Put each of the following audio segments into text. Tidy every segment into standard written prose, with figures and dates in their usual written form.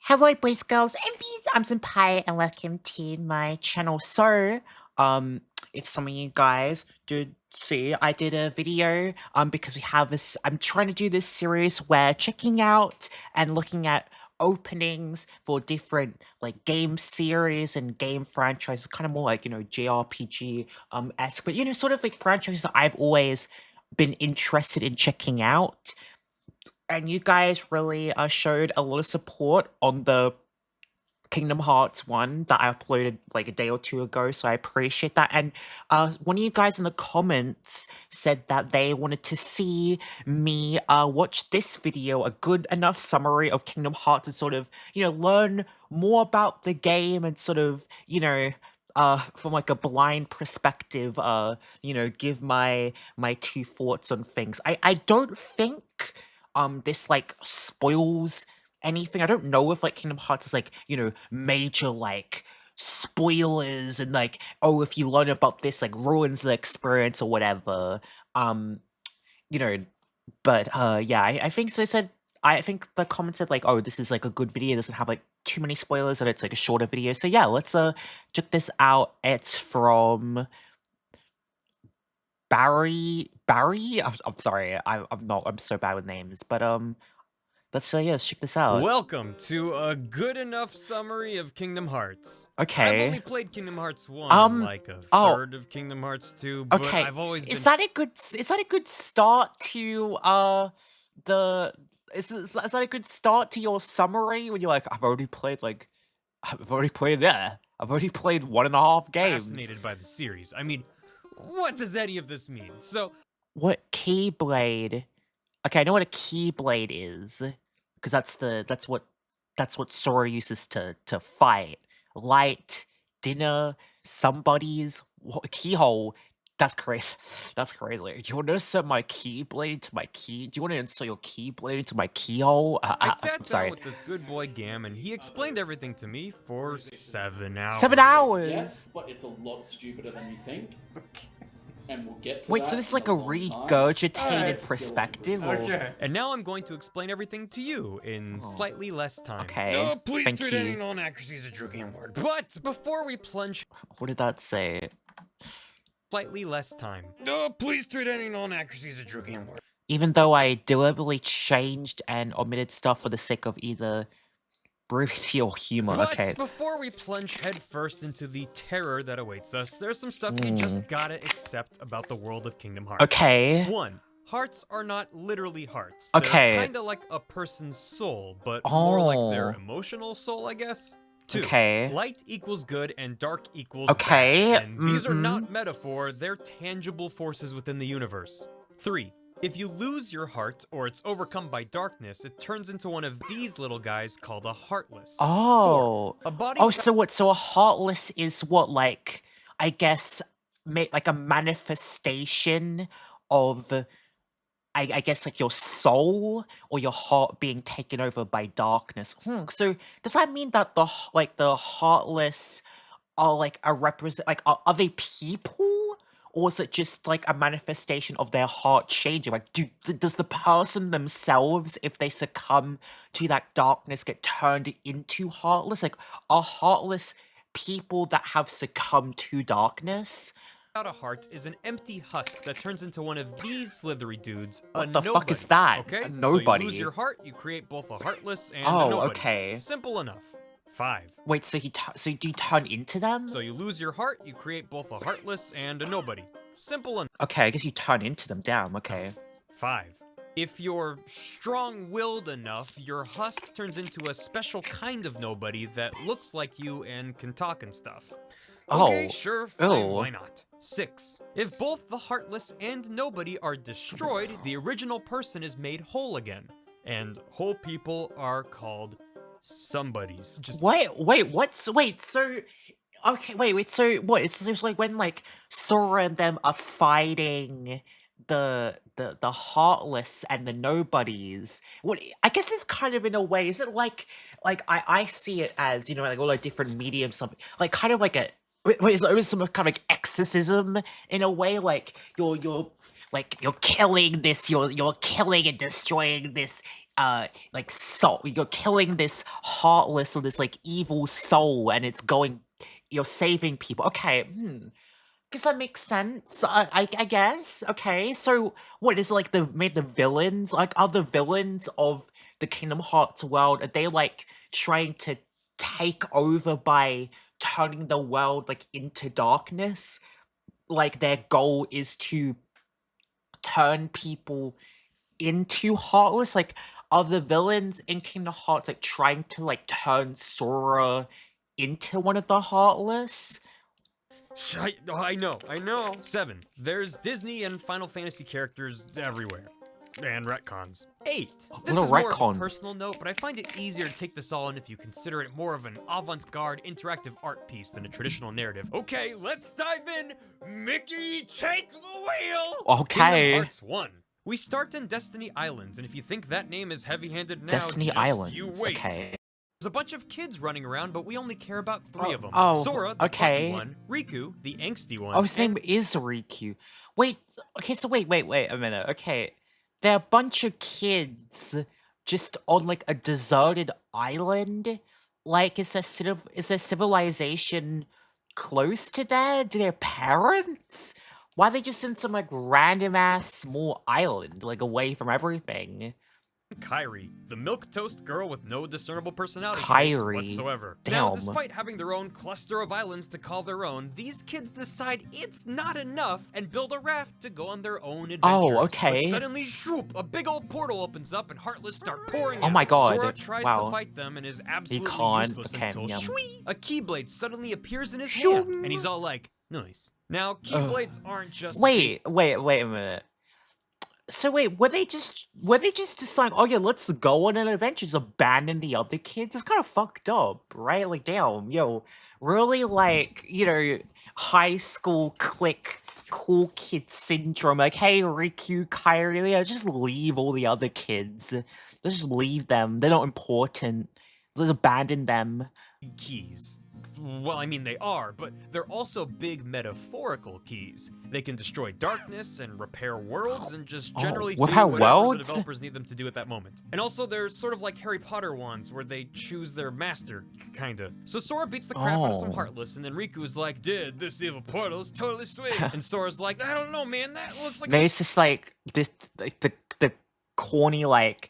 Hello, boys, girls, and bees. I'm Senpai, and welcome to my channel. So, if some of you guys did see, I did a video, because we have this. I'm trying to do this series where checking out and looking at openings for different like game series and game franchises, kind of more like JRPG esque, but sort of like franchises that I've always been interested in checking out. And you guys really showed a lot of support on the Kingdom Hearts one that I uploaded like a day or two ago, so I appreciate that. And one of you guys in the comments said that they wanted to see me watch this video, a good enough summary of Kingdom Hearts, and sort of learn more about the game and sort of from like a blind perspective, give my two thoughts on things. I don't think this like spoils anything. I don't know if like Kingdom Hearts is like, major like spoilers and like, oh, if you learn about this, like ruins the experience or whatever. You know, but yeah, I think so. It said I think the comment said like, oh, this is like a good video, it doesn't have like too many spoilers, and it's like a shorter video. So yeah, let's check this out. It's from Barry. I'm sorry, I'm so bad with names, but let's yeah, let's check this out. Welcome to a good enough summary of Kingdom Hearts. Okay. I've only played Kingdom Hearts 1 and like a third of Kingdom Hearts 2, but okay. I've always been... Is that a good start to is that a good start to your summary when you're like, I've already played 1.5 games. Fascinated by the series. I mean, what does any of this mean? So what Keyblade? Okay, I know what a Keyblade is, because that's what Sora uses to fight. Light, dinner, somebody's keyhole. That's crazy. That's crazy. Do you want to insert my Keyblade to my key? Do you want to insert your Keyblade into my keyhole? I sat down with this good boy Gam, and he explained everything to me for 7 hours. 7 hours? Yes, but it's a lot stupider than you think. And we'll get to Wait, so this is like a regurgitated perspective? Okay. And now I'm going to explain everything to you in slightly less time. Okay. Please Thank treat you. any non-accuracy as a true game word. But before we plunge... What did that say? Slightly less time. Please treat any non-accuracy as a true game word. Even though I deliberately changed and omitted stuff for the sake of either brevity or humor. But okay. Before we plunge headfirst into the terror that awaits us, there's some stuff you just gotta accept about the world of Kingdom Hearts. Okay. 1. Hearts are not literally hearts. Okay. They're kinda like a person's soul, but more like their emotional soul, I guess. 2. Okay. Light equals good and dark equals bad. And these are not metaphor, they're tangible forces within the universe. 3. If you lose your heart, or it's overcome by darkness, it turns into one of these little guys called a Heartless. Oh. 4. A body... Oh, so what? So a Heartless is what, like, I guess, like a manifestation of, I guess, like your soul or your heart being taken over by darkness. So does that mean that the Heartless are like a like, are they people? Or is it just like a manifestation of their heart changing? Like, does the person themselves, if they succumb to that darkness, get turned into Heartless? Like, are Heartless people that have succumbed to darkness? Without a heart is an empty husk that turns into one of these slithery dudes. What the fuck is that? Okay? A nobody. So you lose your heart, you create both a Heartless and a Oh, nobody. okay. Simple enough. 5. Wait, so so do you turn into them? So you lose your heart, you create both a Heartless and a nobody. Simple enough. Okay, I guess you turn into them. Damn, okay. 5. If you're strong-willed enough, your husk turns into a special kind of nobody that looks like you and can talk and stuff. Okay, Oh. sure, fine, Ew. why not? 6. If both the Heartless and nobody are destroyed, the original person is made whole again. And whole people are called somebodies. Just Wait, so okay, wait, so what? It's just like when like Sora and them are fighting the Heartless and the nobodies. What I guess it's kind of in a way, is it like I see it as, like all the different mediums, something like kind of like a is it some kind of like exorcism in a way, like you're killing this, you're killing and destroying this like soul. You're killing this heartless or this like evil soul, and it's going. You're saving people. Okay, guess that makes sense. I guess. Okay, so what is like made the villains? Like, are the villains of the Kingdom Hearts world? Are they like trying to take over by turning the world like into darkness? Like their goal is to turn people into Heartless? Like, are the villains in Kingdom Hearts like trying to like turn Sora into one of the Heartless? I know. 7. There's Disney and Final Fantasy characters everywhere. And retcons. 8. This Little is more of retcon. a personal note, but I find it easier to take this all in if you consider it more of an avant-garde interactive art piece than a traditional narrative. Okay, let's dive in. Mickey, take the wheel! Okay. Kingdom Hearts 1. We start in Destiny Islands, and if you think that name is heavy-handed now, Destiny just Islands. you wait. Okay. There's a bunch of kids running around, but we only care about 3 of them. Oh, Sora, the okay. plucky one, Riku, the angsty one. Oh, his and name is Riku. Wait, okay, so wait a minute. Okay. There are a bunch of kids just on like a deserted island. Like, is there civilization close to there? Do they have parents? Why are they just in some like random ass small island, like away from everything? Kairi, the milquetoast girl with no discernible personality Kairi. traits whatsoever. Now, Damn. despite having their own cluster of islands to call their own, these kids decide it's not enough and build a raft to go on their own adventures. Oh, okay. But suddenly, shoop, a big old portal opens up and Heartless start pouring Oh out. my god. Sora tries Wow. to fight them and is absolutely can't. useless Okay, until yum. shwee, a Keyblade suddenly appears in his Shoo. hand, and he's all like, nice. Now, Keyblades aren't just Wait a minute. So wait, were they just deciding, oh yeah, let's go on an adventure, just abandon the other kids? It's kind of fucked up, right? Like, damn, yo, really, like, you know, high school clique, cool kid syndrome. Like, hey, Riku, Kairi, yeah, just leave all the other kids. Let's just leave them. They're not important. Let's abandon them. keys. Well, I mean, they are, but they're also big metaphorical keys. They can destroy darkness and repair worlds and just generally do repair whatever the worlds? developers need them to do at that moment. And also, they're sort of like Harry Potter wands, where they choose their master, kinda. So Sora beats the crap out of some Oh. Heartless, and then Riku's like, dude, this evil portal is totally sweet. And Sora's like, I don't know, man, that looks like Maybe it's just like this, like the corny like.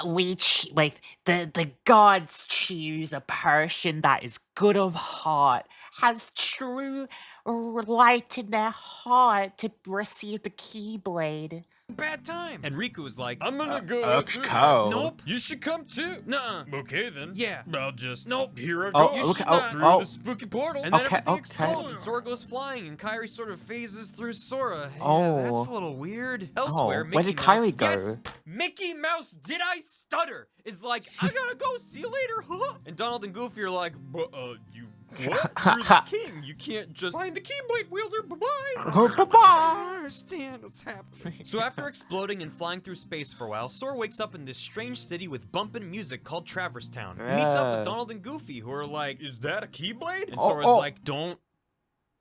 The gods choose a person that is good of heart, has true light in their heart to receive the Keyblade. bad time. And Riku's like, I'm gonna go okay. through that. Nope, you should come too. Nuh-uh. Okay then. Yeah. I'll just, nope, here I go. Oh, You okay, should oh, not through oh. the spooky portal. And then Okay, everything okay. explodes and Sora goes flying and Kairi sort of phases through Sora. Yeah, Oh. that's a little weird. Elsewhere, where Mickey did Kairi Mouse, go? Yes, Mickey Mouse, did I stutter? Is like, I gotta go, see you later, huh? And Donald and Goofy are like, you what? You're the king. You can't just find the Keyblade wielder. Bye-bye. Bye-bye. I understand what's happening. So after exploding and flying through space for a while, Sora wakes up in this strange city with bumpin' music called Traverse Town. He meets up with Donald and Goofy, who are like, is that a Keyblade? And Sora's like, don't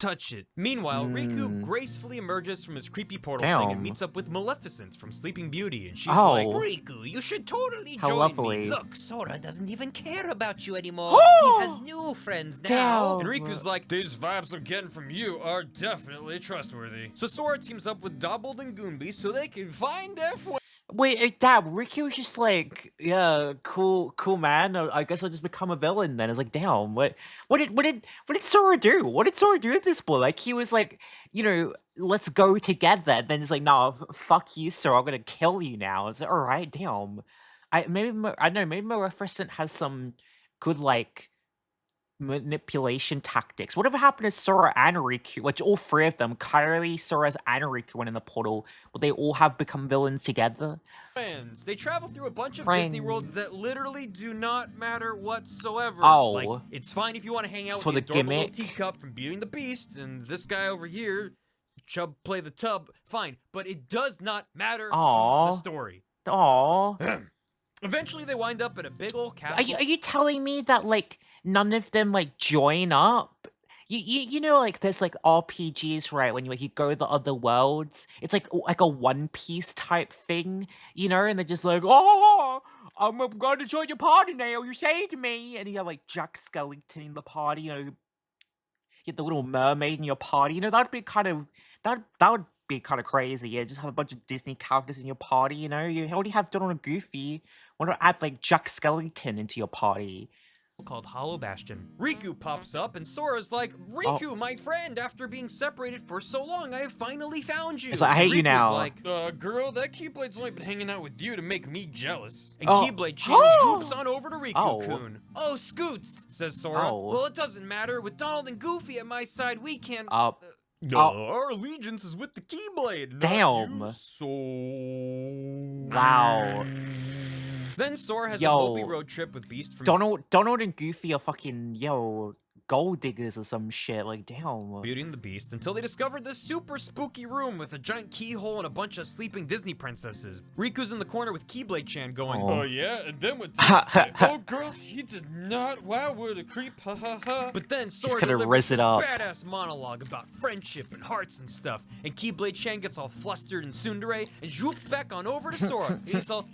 touch it. Meanwhile, Riku gracefully emerges from his creepy portal thing and Damn. meets up with Maleficent from Sleeping Beauty, and she's Oh. like, Riku, you should totally How join lovely. me. Look, Sora doesn't even care about you anymore. He has new friends now. Damn. And Riku's like, these vibes I'm getting from you are definitely trustworthy. So Sora teams up with Dobbled and Goombi so they can find their way. Wait, damn, Ricky was just like, yeah, cool man. I guess I'll just become a villain then. It's like, damn, what did Sora do? What did Sora do at this point? Like, he was like, you know, let's go together. And then it's like, no, fuck you, Sora. I'm gonna kill you now. It's like, all right, damn. I don't know. Maybe Maleficent has some good like manipulation tactics. Whatever happened to Sora and Riku? Which all three of them, Kairi, Sora, and Riku, went in the portal. Will they all have become villains together? Friends. They travel through a bunch of Friends. Disney worlds that literally do not matter whatsoever. Oh. Like, it's fine if you want to hang out It's with for the the adorable little gimmick. teacup from Beauty and the Beast, and this guy over here, Chub play the tub. Fine, but it does not matter to Aw. the story. Aww. Eventually, they wind up in a big old castle. Are you telling me that like none of them like join up? You know, like there's like RPGs, right? When you go to the other worlds, it's like a One Piece type thing, you know, and they're just like, oh, I'm going to join your party now. You saved me, and you have like Jack Skellington in the party, you know, you get the little mermaid in your party. You know, that'd be kind of that would be kind of crazy. Yeah, just have a bunch of Disney characters in your party. You know, you already have Donald and Goofy. Why not add like Jack Skellington into your party? Called Hollow Bastion. Riku pops up and Sora's like, Riku, my friend, after being separated for so long, I have finally found you. It's like, I hate you Riku's now. like, girl, that Keyblade's only been hanging out with you to make me jealous. And Oh. Keyblade-chan swoops on over to Riku-kun. Oh, Scoots, says Sora. Oh. Well, it doesn't matter. With Donald and Goofy at my side, we can't... our allegiance is with the Keyblade. Damn. Not you, so... Wow. Then Sora has a mopey road trip with Beast from Donald and Goofy are fucking gold diggers or some shit. Like, damn. Beauty and the Beast until they discovered this super spooky room with a giant keyhole and a bunch of sleeping Disney princesses. Riku's in the corner with Keyblade-chan going, oh yeah, and then what did he say? Oh girl, he did not. Wow, what a creep, ha ha ha. But then Sora delivers this badass monologue about friendship and hearts and stuff, and Keyblade-chan gets all flustered and tsundere and zwoops back on over to Sora. He's all,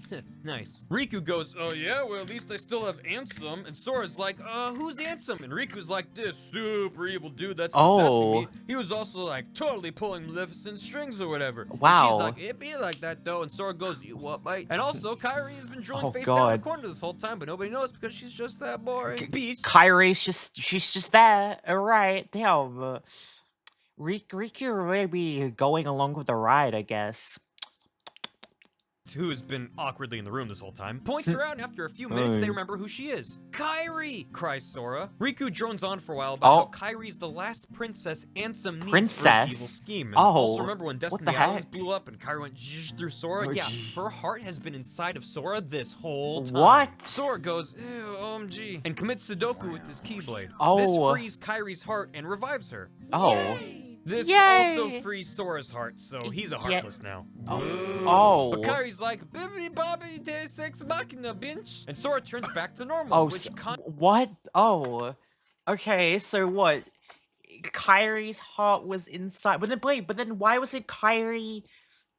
nice. Riku goes, oh yeah, well at least I still have Ansem, and Sora's like, who's Ansem? And Riku's like, this super evil dude that's possessing me. He was also like totally pulling Maleficent's strings or whatever. Wow. And she's like, it be like that though. And Sora goes, you what, mate? And also, Kairi has been drilling face down in the corner this whole time, but nobody knows because she's just that boring. Beast. Kairi's she's just there. Alright, damn. Riku really be going along with the ride, I guess. Who's been awkwardly in the room this whole time, points her out, and after a few minutes, they remember who she is. Kairi! Cries Sora. Riku drones on for a while about how Kairi's the last princess Ansem needs for his evil scheme. And also remember when Destiny Islands blew up and Kairi went zzzz through Sora? Yeah, her heart has been inside of Sora this whole time. What? Sora goes, ew, OMG, and commits Sudoku with his Keyblade. Oh. This frees Kairi's heart and revives her. Oh. Yay! This also frees Sora's heart, so he's a heartless now. Oh. But Kairi's like, bibbidi bobbidi day sex machina, bitch. And Sora turns back to normal. Oh, what? Oh. Okay, so what? Kairi's heart was inside. But then why was it Kairi,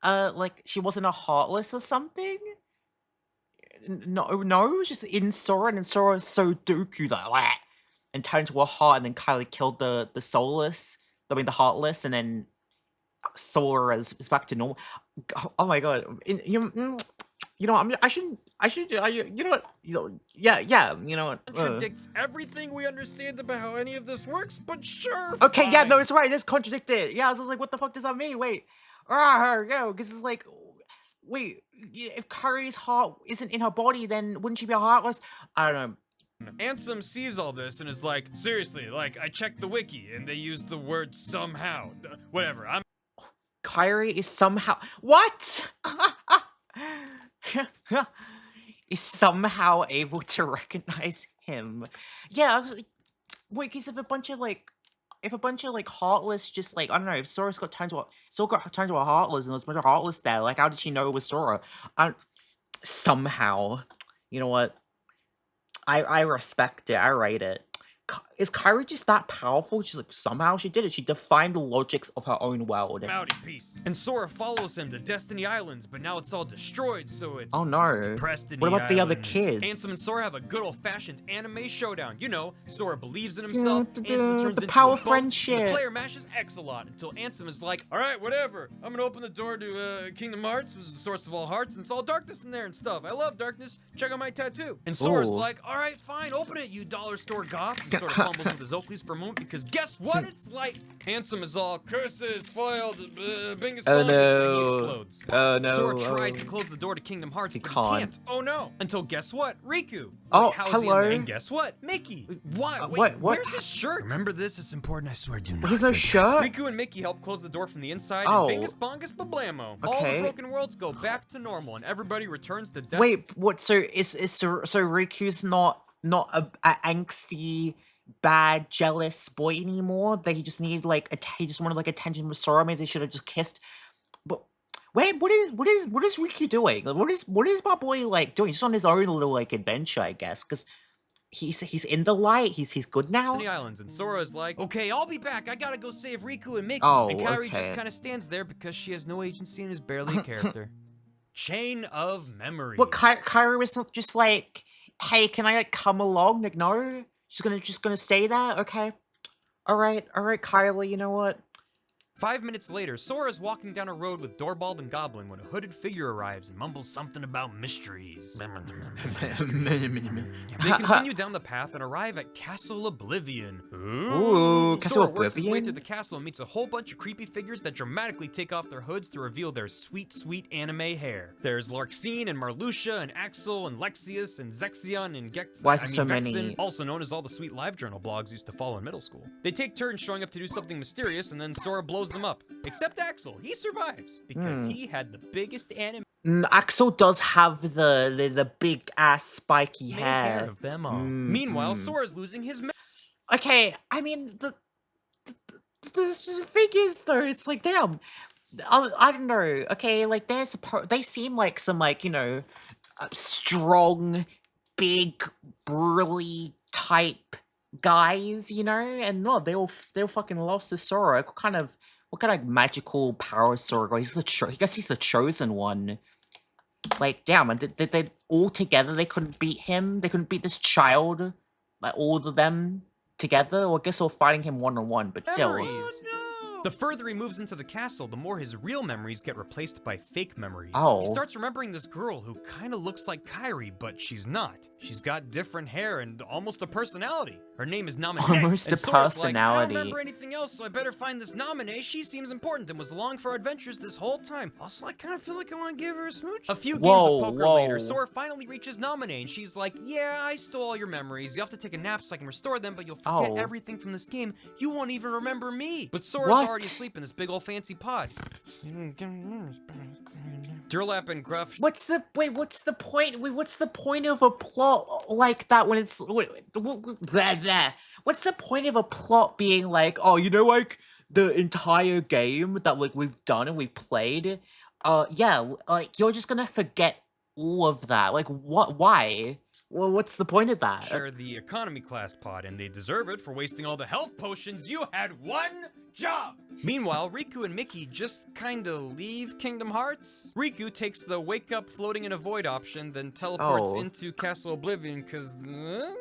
like, she wasn't a heartless or something? No, it was just in Sora, and then Sora Sudoku, like, and turned into a heart, and then Kairi killed the soulless. The heartless, and then Sora is back to normal. Oh my god! You know, I shouldn't. Yeah. You know what? Contradicts everything we understand about how any of this works, but sure. Okay, fine. yeah, no, it's right. It's contradicted. Yeah, I was like, what the fuck does that mean? Wait, yeah, because it's like, wait, if Kairi's heart isn't in her body, then wouldn't she be a heartless? I don't know. Ansem sees all this and is like, seriously, like, I checked the wiki and they use the word somehow. Whatever, Kairi is somehow... What? is somehow able to recognize him. Yeah, I was like, wait, because if a bunch of heartless just like, I don't know, if Sora's got turned to a heartless and there's a bunch of heartless there, like how did she know it was Sora? Somehow. You know what? I respect it. I rate it. Is Kairi just that powerful? She's like, somehow she did it. She defined the logics of her own world. Howdy, peace. And Sora follows him to Destiny Islands, but now it's all destroyed, so it's... Oh no. Depressed What about the other kids? Ansem and Sora have a good old-fashioned anime showdown. You know, Sora believes in himself, Ansem turns into power a boat, friendship. The player mashes X a lot until Ansem is like, alright, whatever. I'm gonna open the door to Kingdom Hearts, which is the source of all hearts, and it's all darkness in there and stuff. I love darkness. Check out my tattoo. And Sora's like, alright, fine, open it, you dollar store goth. And sort of fumbles with his Oakleys for a moment because guess what it's like? Ansem is all curses, foiled, bingus oh bongus, no. and he explodes. Oh no. Sora tries to close the door to Kingdom Hearts, but he can't. Oh no. Until guess what? Riku. Oh, How's hello. And guess what? Mickey. Why? Wait, what? Where's his shirt? Remember this? It's important. I swear, do not. There's no shirt? Riku and Mickey help close the door from the inside, Oh. and bingus bongus bablamo. Okay. All the broken worlds go back to normal, and everybody returns to death. Wait, what? So Riku's not a angsty, bad, jealous boy anymore? That he just needed he just wanted attention with Sora. Maybe they should have just kissed. But wait, what is Riku doing? Like, what is my boy doing? He's on his own little adventure, I guess, because he's in the light. He's good now. the islands, and Sora's like, okay, I'll be back. I gotta go save Riku and Mickey. Oh, and Kairi just okay. kind of stands there because she has no agency and is barely a character. Chain of memories. What, Kairi was not just like, hey, can I like come along? Like, no, she's just gonna stay there. Okay, all right, Kylie. You know what? 5 minutes later, Sora's walking down a road with Dorbald and Goblin when a hooded figure arrives and mumbles something about mysteries. They continue down the path and arrive at Castle Oblivion. Ooh, Castle Sora works his way Oblivion? through the castle and meets a whole bunch of creepy figures that dramatically take off their hoods to reveal their sweet, sweet anime hair. There's Larxene and Marluxia and Axel and Lexius and Zexion and Why is there so Vexen, many? also known as all the sweet LiveJournal blogs used to follow in middle school. They take turns showing up to do something mysterious, and then Sora blows them up. Except Axel, he survives because he had the biggest anime Axel does have the big ass spiky hair. of them all. Meanwhile, Sora's losing his Okay, I mean the thing is though, it's like damn. I don't know. Okay, like they seem like some like strong, big, burly type guys, and no, they all fucking lost to Sora. What kind of magical power Sora got? I guess he's the chosen one. Like, damn, and they all together they couldn't beat him. They couldn't beat this child, like all of them together. Well, I guess they're fighting him one-on-one, but still. memories. The further he moves into the castle, the more his real memories get replaced by fake memories. Oh. He starts remembering this girl who kind of looks like Kairi, but she's not. She's got different hair and almost a personality. Her name is Naminé. Almost and a Sora's like, I personality. don't remember anything else, so I better find this Naminé. She seems important and was along for our adventures this whole time. Also, I kind of feel like I want to give her a smooch. A few games Whoa, of poker whoa. later, Sora finally reaches Naminé, and she's like, yeah, I stole all your memories. You have to take a nap so I can restore them, but you'll forget Oh. everything from this game. You won't even remember me. But Sora's What? already asleep in this big old fancy pod. Durlap and Gruff. What's the point? What's the point of a plot like that when it's What's the point of a plot being like, oh, like the entire game that like we've done and we've played, yeah, like you're just gonna forget all of that. Like what? Why? Well, what's the point of that? Share the economy class pod, and they deserve it for wasting all the health potions. You had one job! Meanwhile, Riku and Mickey just kinda leave Kingdom Hearts. Riku takes the wake up floating in a void option, then teleports Oh. into Castle Oblivion because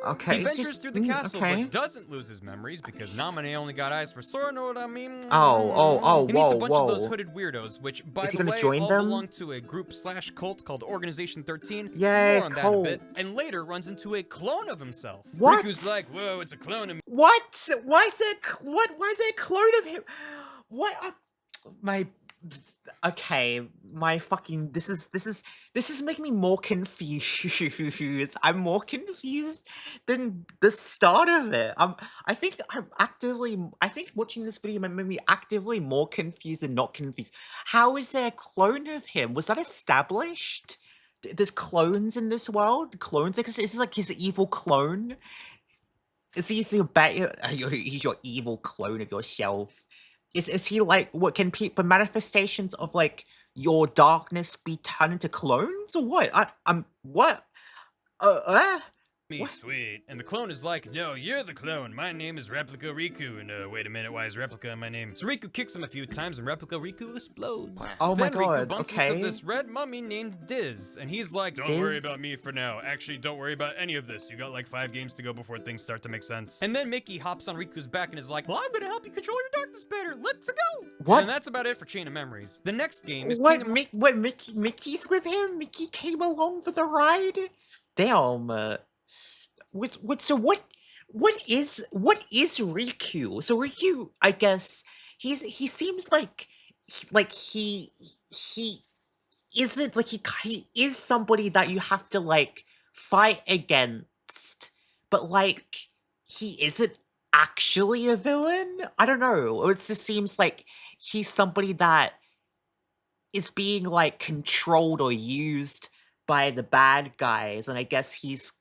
Okay, he ventures just- through the castle okay. but doesn't lose his memories because Naminé only got eyes for Sora, know what I mean? Oh, He meets a whoa, bunch of those whoa. hooded weirdos, which, by Is he the gonna way, join all them? belong to a group/cult called Organization 13. Yay, More on that in a bit. cult. And later runs into a clone of himself. What? Riku's like, whoa, it's a clone of me. What? Why is there a clone of him? What? Okay, my fucking this is making me more confused. I'm more confused than the start of it. I think watching this video made me actively more confused than not confused. How is there a clone of him? Was that established? There's clones in this world? Clones exist? Is this like his evil clone? Is he he's your evil clone of yourself? Is he like what can people manifestations of like your darkness be turned into clones or what? What? Me, What? sweet. And the clone is like, no, you're the clone. My name is Replica Riku. And wait a minute, why is Replica in my name? So Riku kicks him a few times and Replica Riku explodes. Oh my Then Riku god, bumps okay. into this red mummy named Diz. And he's like, don't worry about me for now. Actually, don't worry about any of this. You got like 5 games to go before things start to make sense. And then Mickey hops on Riku's back and is like, well, I'm gonna help you control your darkness better. Let's go. What? And that's about it for Chain of Memories. The next game is What? Kingdom Mickey's with him? Mickey came along for the ride? Damn. So what is Riku? So Riku, I guess he seems like he isn't like he is somebody that you have to like fight against, but like he isn't actually a villain. I don't know. It just seems like he's somebody that is being like controlled or used by the bad guys, and I guess he's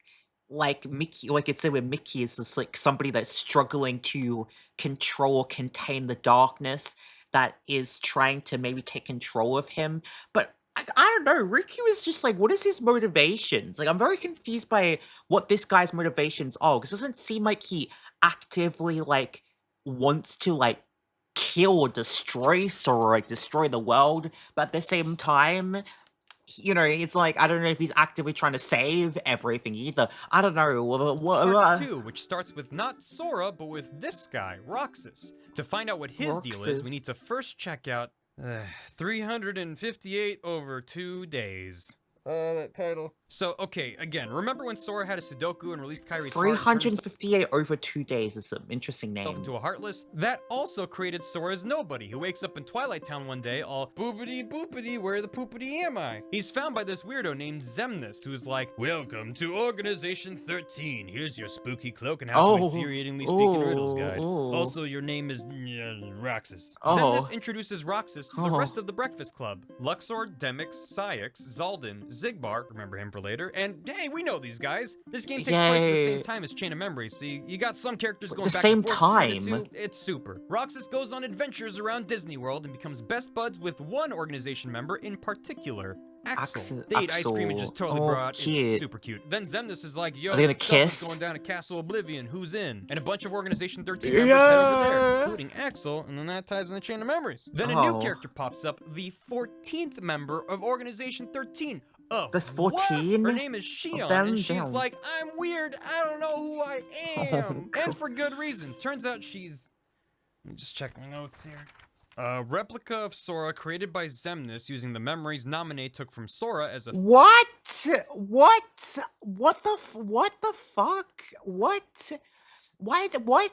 like Mickey, like it said with Mickey, is just like somebody that's struggling to control or contain the darkness that is trying to maybe take control of him. But I don't know. Riku is just like, what is his motivations? Like, I'm very confused by what this guy's motivations are because it doesn't seem like he actively like wants to like kill or destroy Sora, like destroy the world. But at the same time, he's like, I don't know if he's actively trying to save everything either. I don't know. Parts 2, which starts with not Sora, but with this guy, Roxas. To find out what his deal is, we need to first check out 358 over 2 days. That title. So, okay, again, remember when Sora had a Sudoku and released Kairi's heart? 358 over 2 days is an interesting name. Into a Heartless? That also created Sora's Nobody, who wakes up in Twilight Town one day all boopity boopity, where the poopity am I? He's found by this weirdo named Xemnas, who's like, welcome to Organization 13. Here's your spooky cloak and how to infuriatingly speak in riddles guide. Also, your name is Roxas. Xemnas introduces Roxas to the rest of the Breakfast Club. Luxor, Demix, Syx, Zaldin, Zigbar, remember him for later, and hey, we know these guys. This game takes place at the same time as Chain of Memories, so you got some characters going back and forth between the two. It's super. Roxas goes on adventures around Disney World and becomes best buds with one organization member in particular, Axel. They eat ice cream and just totally brought. It's super cute. Then Xemnas is like, yo, going down to Castle Oblivion, who's in? And a bunch of Organization 13 members head over there, including Axel, and then that ties in the Chain of Memories. Then a new character pops up, the 14th member of Organization 13. Oh, that's 14? Her name is Shion, and she's like, I'm weird, I don't know who I am. And for good reason. Turns out she's... Let me just check my notes here. A replica of Sora created by Xemnas using the memories Naminé took from Sora as a... What? What the fuck? What? Why? What?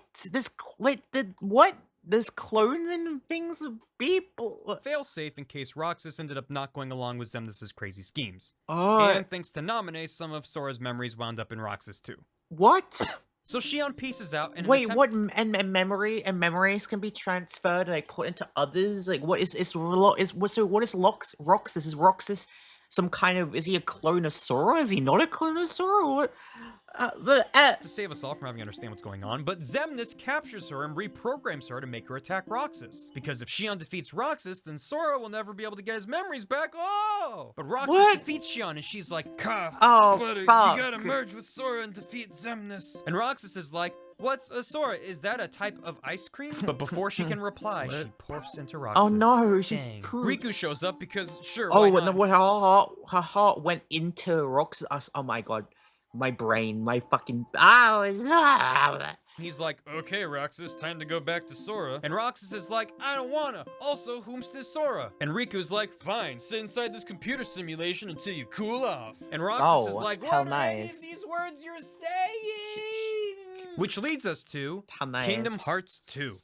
What? There's clones and things of people. Failsafe in case Roxas ended up not going along with Xemnas' crazy schemes. And thanks to Naminé, some of Sora's memories wound up in Roxas too. What? So Shion pieces out and wait, what? And memories can be transferred and like put into others. Like, what is Roxas? Is Roxas some kind of? Is he a clone of Sora? Is he not a clone of Sora? Or what? To save us all from having to understand what's going on, but Xemnas captures her and reprograms her to make her attack Roxas. Because if Shion defeats Roxas, then Sora will never be able to get his memories back. Oh! But Roxas defeats Shion and she's like, fuck. You gotta merge with Sora and defeat Xemnas. And Roxas is like, what's a Sora? Is that a type of ice cream? But before she can reply, she porfs into Roxas. Oh no, Riku shows up because, sure, her heart went into Roxas. Oh my god. My brain, my fucking... He's like, okay, Roxas, time to go back to Sora. And Roxas is like, I don't wanna. Also, whom's this Sora? And Riku's like, fine, sit inside this computer simulation until you cool off. And Roxas is like, what are any of these words you're saying? Which leads us to Kingdom Hearts 2.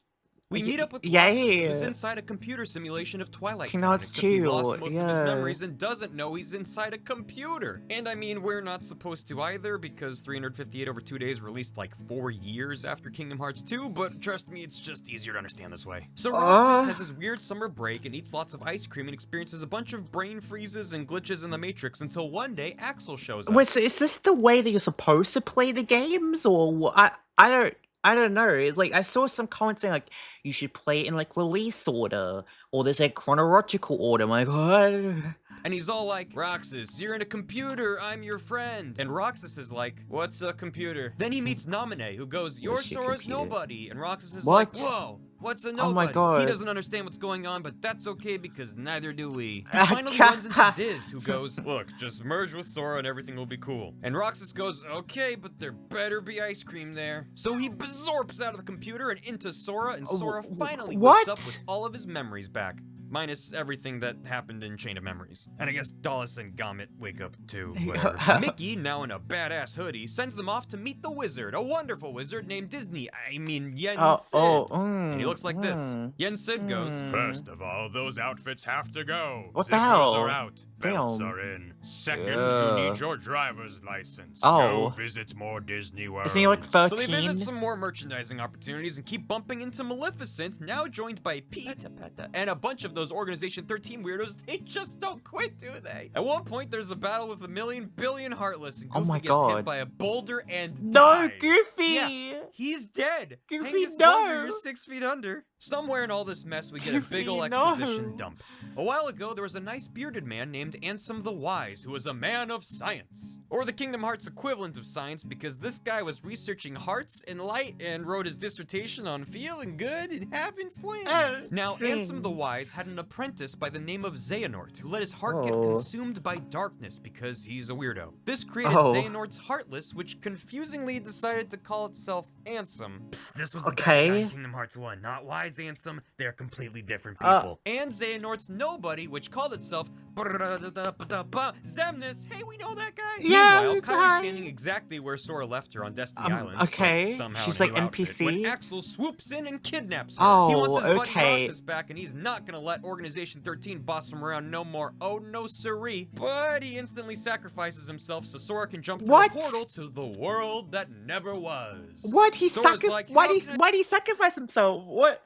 We meet up with Roxas, who's inside a computer simulation of Twilight Town, except he lost most of his memories and doesn't know he's inside a computer. And I mean, we're not supposed to either, because 358 over 2 days released like 4 years after Kingdom Hearts 2, but trust me, it's just easier to understand this way. So Roxas has his weird summer break and eats lots of ice cream and experiences a bunch of brain freezes and glitches in the Matrix until one day Axel shows up. Wait, so is this the way that you're supposed to play the games, or I don't know. It's like I saw some comments saying like you should play it in like release order or there's a chronological order. I'm like, what? And he's all like, Roxas, you're in a computer, I'm your friend. And Roxas is like, what's a computer? Then he meets Naminé, who goes, you're Sora's nobody. And Roxas is like, whoa, what's a nobody? Oh my god. He doesn't understand what's going on, but that's okay because neither do we. He finally runs into Diz, who goes, look, just merge with Sora and everything will be cool. And Roxas goes, okay, but there better be ice cream there. So he absorbs out of the computer and into Sora, and Sora finally wakes up with all of his memories back. Minus everything that happened in Chain of Memories. And I guess Dallas and Gommet wake up too, whatever. Mickey, now in a badass hoodie, sends them off to meet the wizard, a wonderful wizard named Yen Sid. And he looks like this. Yen Sid goes, first of all, those outfits have to go. What the hell? Zippers are out. Belts are in. Second, you need your driver's license. Go visit more Disney World. Isn't he like 13? So they visit some more merchandising opportunities and keep bumping into Maleficent, now joined by Pete and a bunch of those Organization 13 weirdos. They just don't quit, do they? At one point, there's a battle with a million billion Heartless, and Goofy gets hit by a boulder and dies. Goofy! Yeah, he's dead. Goofy, boulder, you're 6 feet under. Somewhere in all this mess, we get a big ol' exposition dump. A while ago, there was a nice bearded man named named Ansem the Wise, who was a man of science. Or the Kingdom Hearts equivalent of science, because this guy was researching hearts and light and wrote his dissertation on feeling good and having fun. Now, Ansem the Wise had an apprentice by the name of Xehanort, who let his heart get consumed by darkness because he's a weirdo. This created Xehanort's Heartless, which confusingly decided to call itself Ansem. Psst, this was the bad guy in Kingdom Hearts 1, not Wise Ansem. They're completely different people. And Xehanort's Nobody, which called itself Xemnas. Hey, we know that guy. Yeah, Meanwhile, Kyrie's standing exactly where Sora left her on Destiny Island. Okay, somehow she's like outfit, NPC. when Axel swoops in and kidnaps her. Oh, he wants his buddy okay. Roxas back, and he's not gonna let Organization 13 boss him around no more. Oh no, siree. But he instantly sacrifices himself so Sora can jump through a portal to the world that never was. What? He Sora's like, why'd he sacrifice himself? What?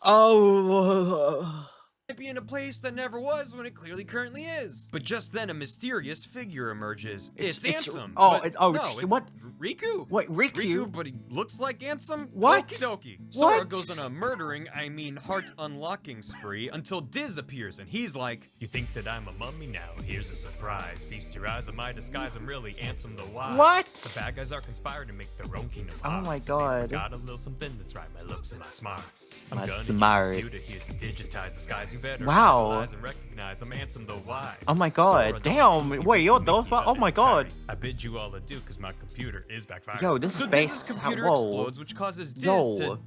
Oh. Be in a place that never was when it clearly currently is. But just then a mysterious figure emerges. It's Ansem. What? Riku. What, Riku? Riku, but he looks like Ansem? What? Okie dokie. Sora goes on a murdering, heart unlocking spree until Diz appears and he's like, you think that I'm a mummy now? Here's a surprise. Feast your eyes on my disguise. I'm really Ansem the Wise. What? The bad guys are conspiring to make their own kingdom. Oh my god. Got a little something that's right. My looks and my smarts. My I'm gonna smart. use this computer here to digitize disguise. You better Wow. realize and recognize I'm Ansem the Wise. Oh my god. Sora, Damn. Wait, you're the Mickey, oh my god. I bid you all adieu because my computer is backfiring. Yo, this so space. Diz's computer Whoa. explodes, which causes Diz to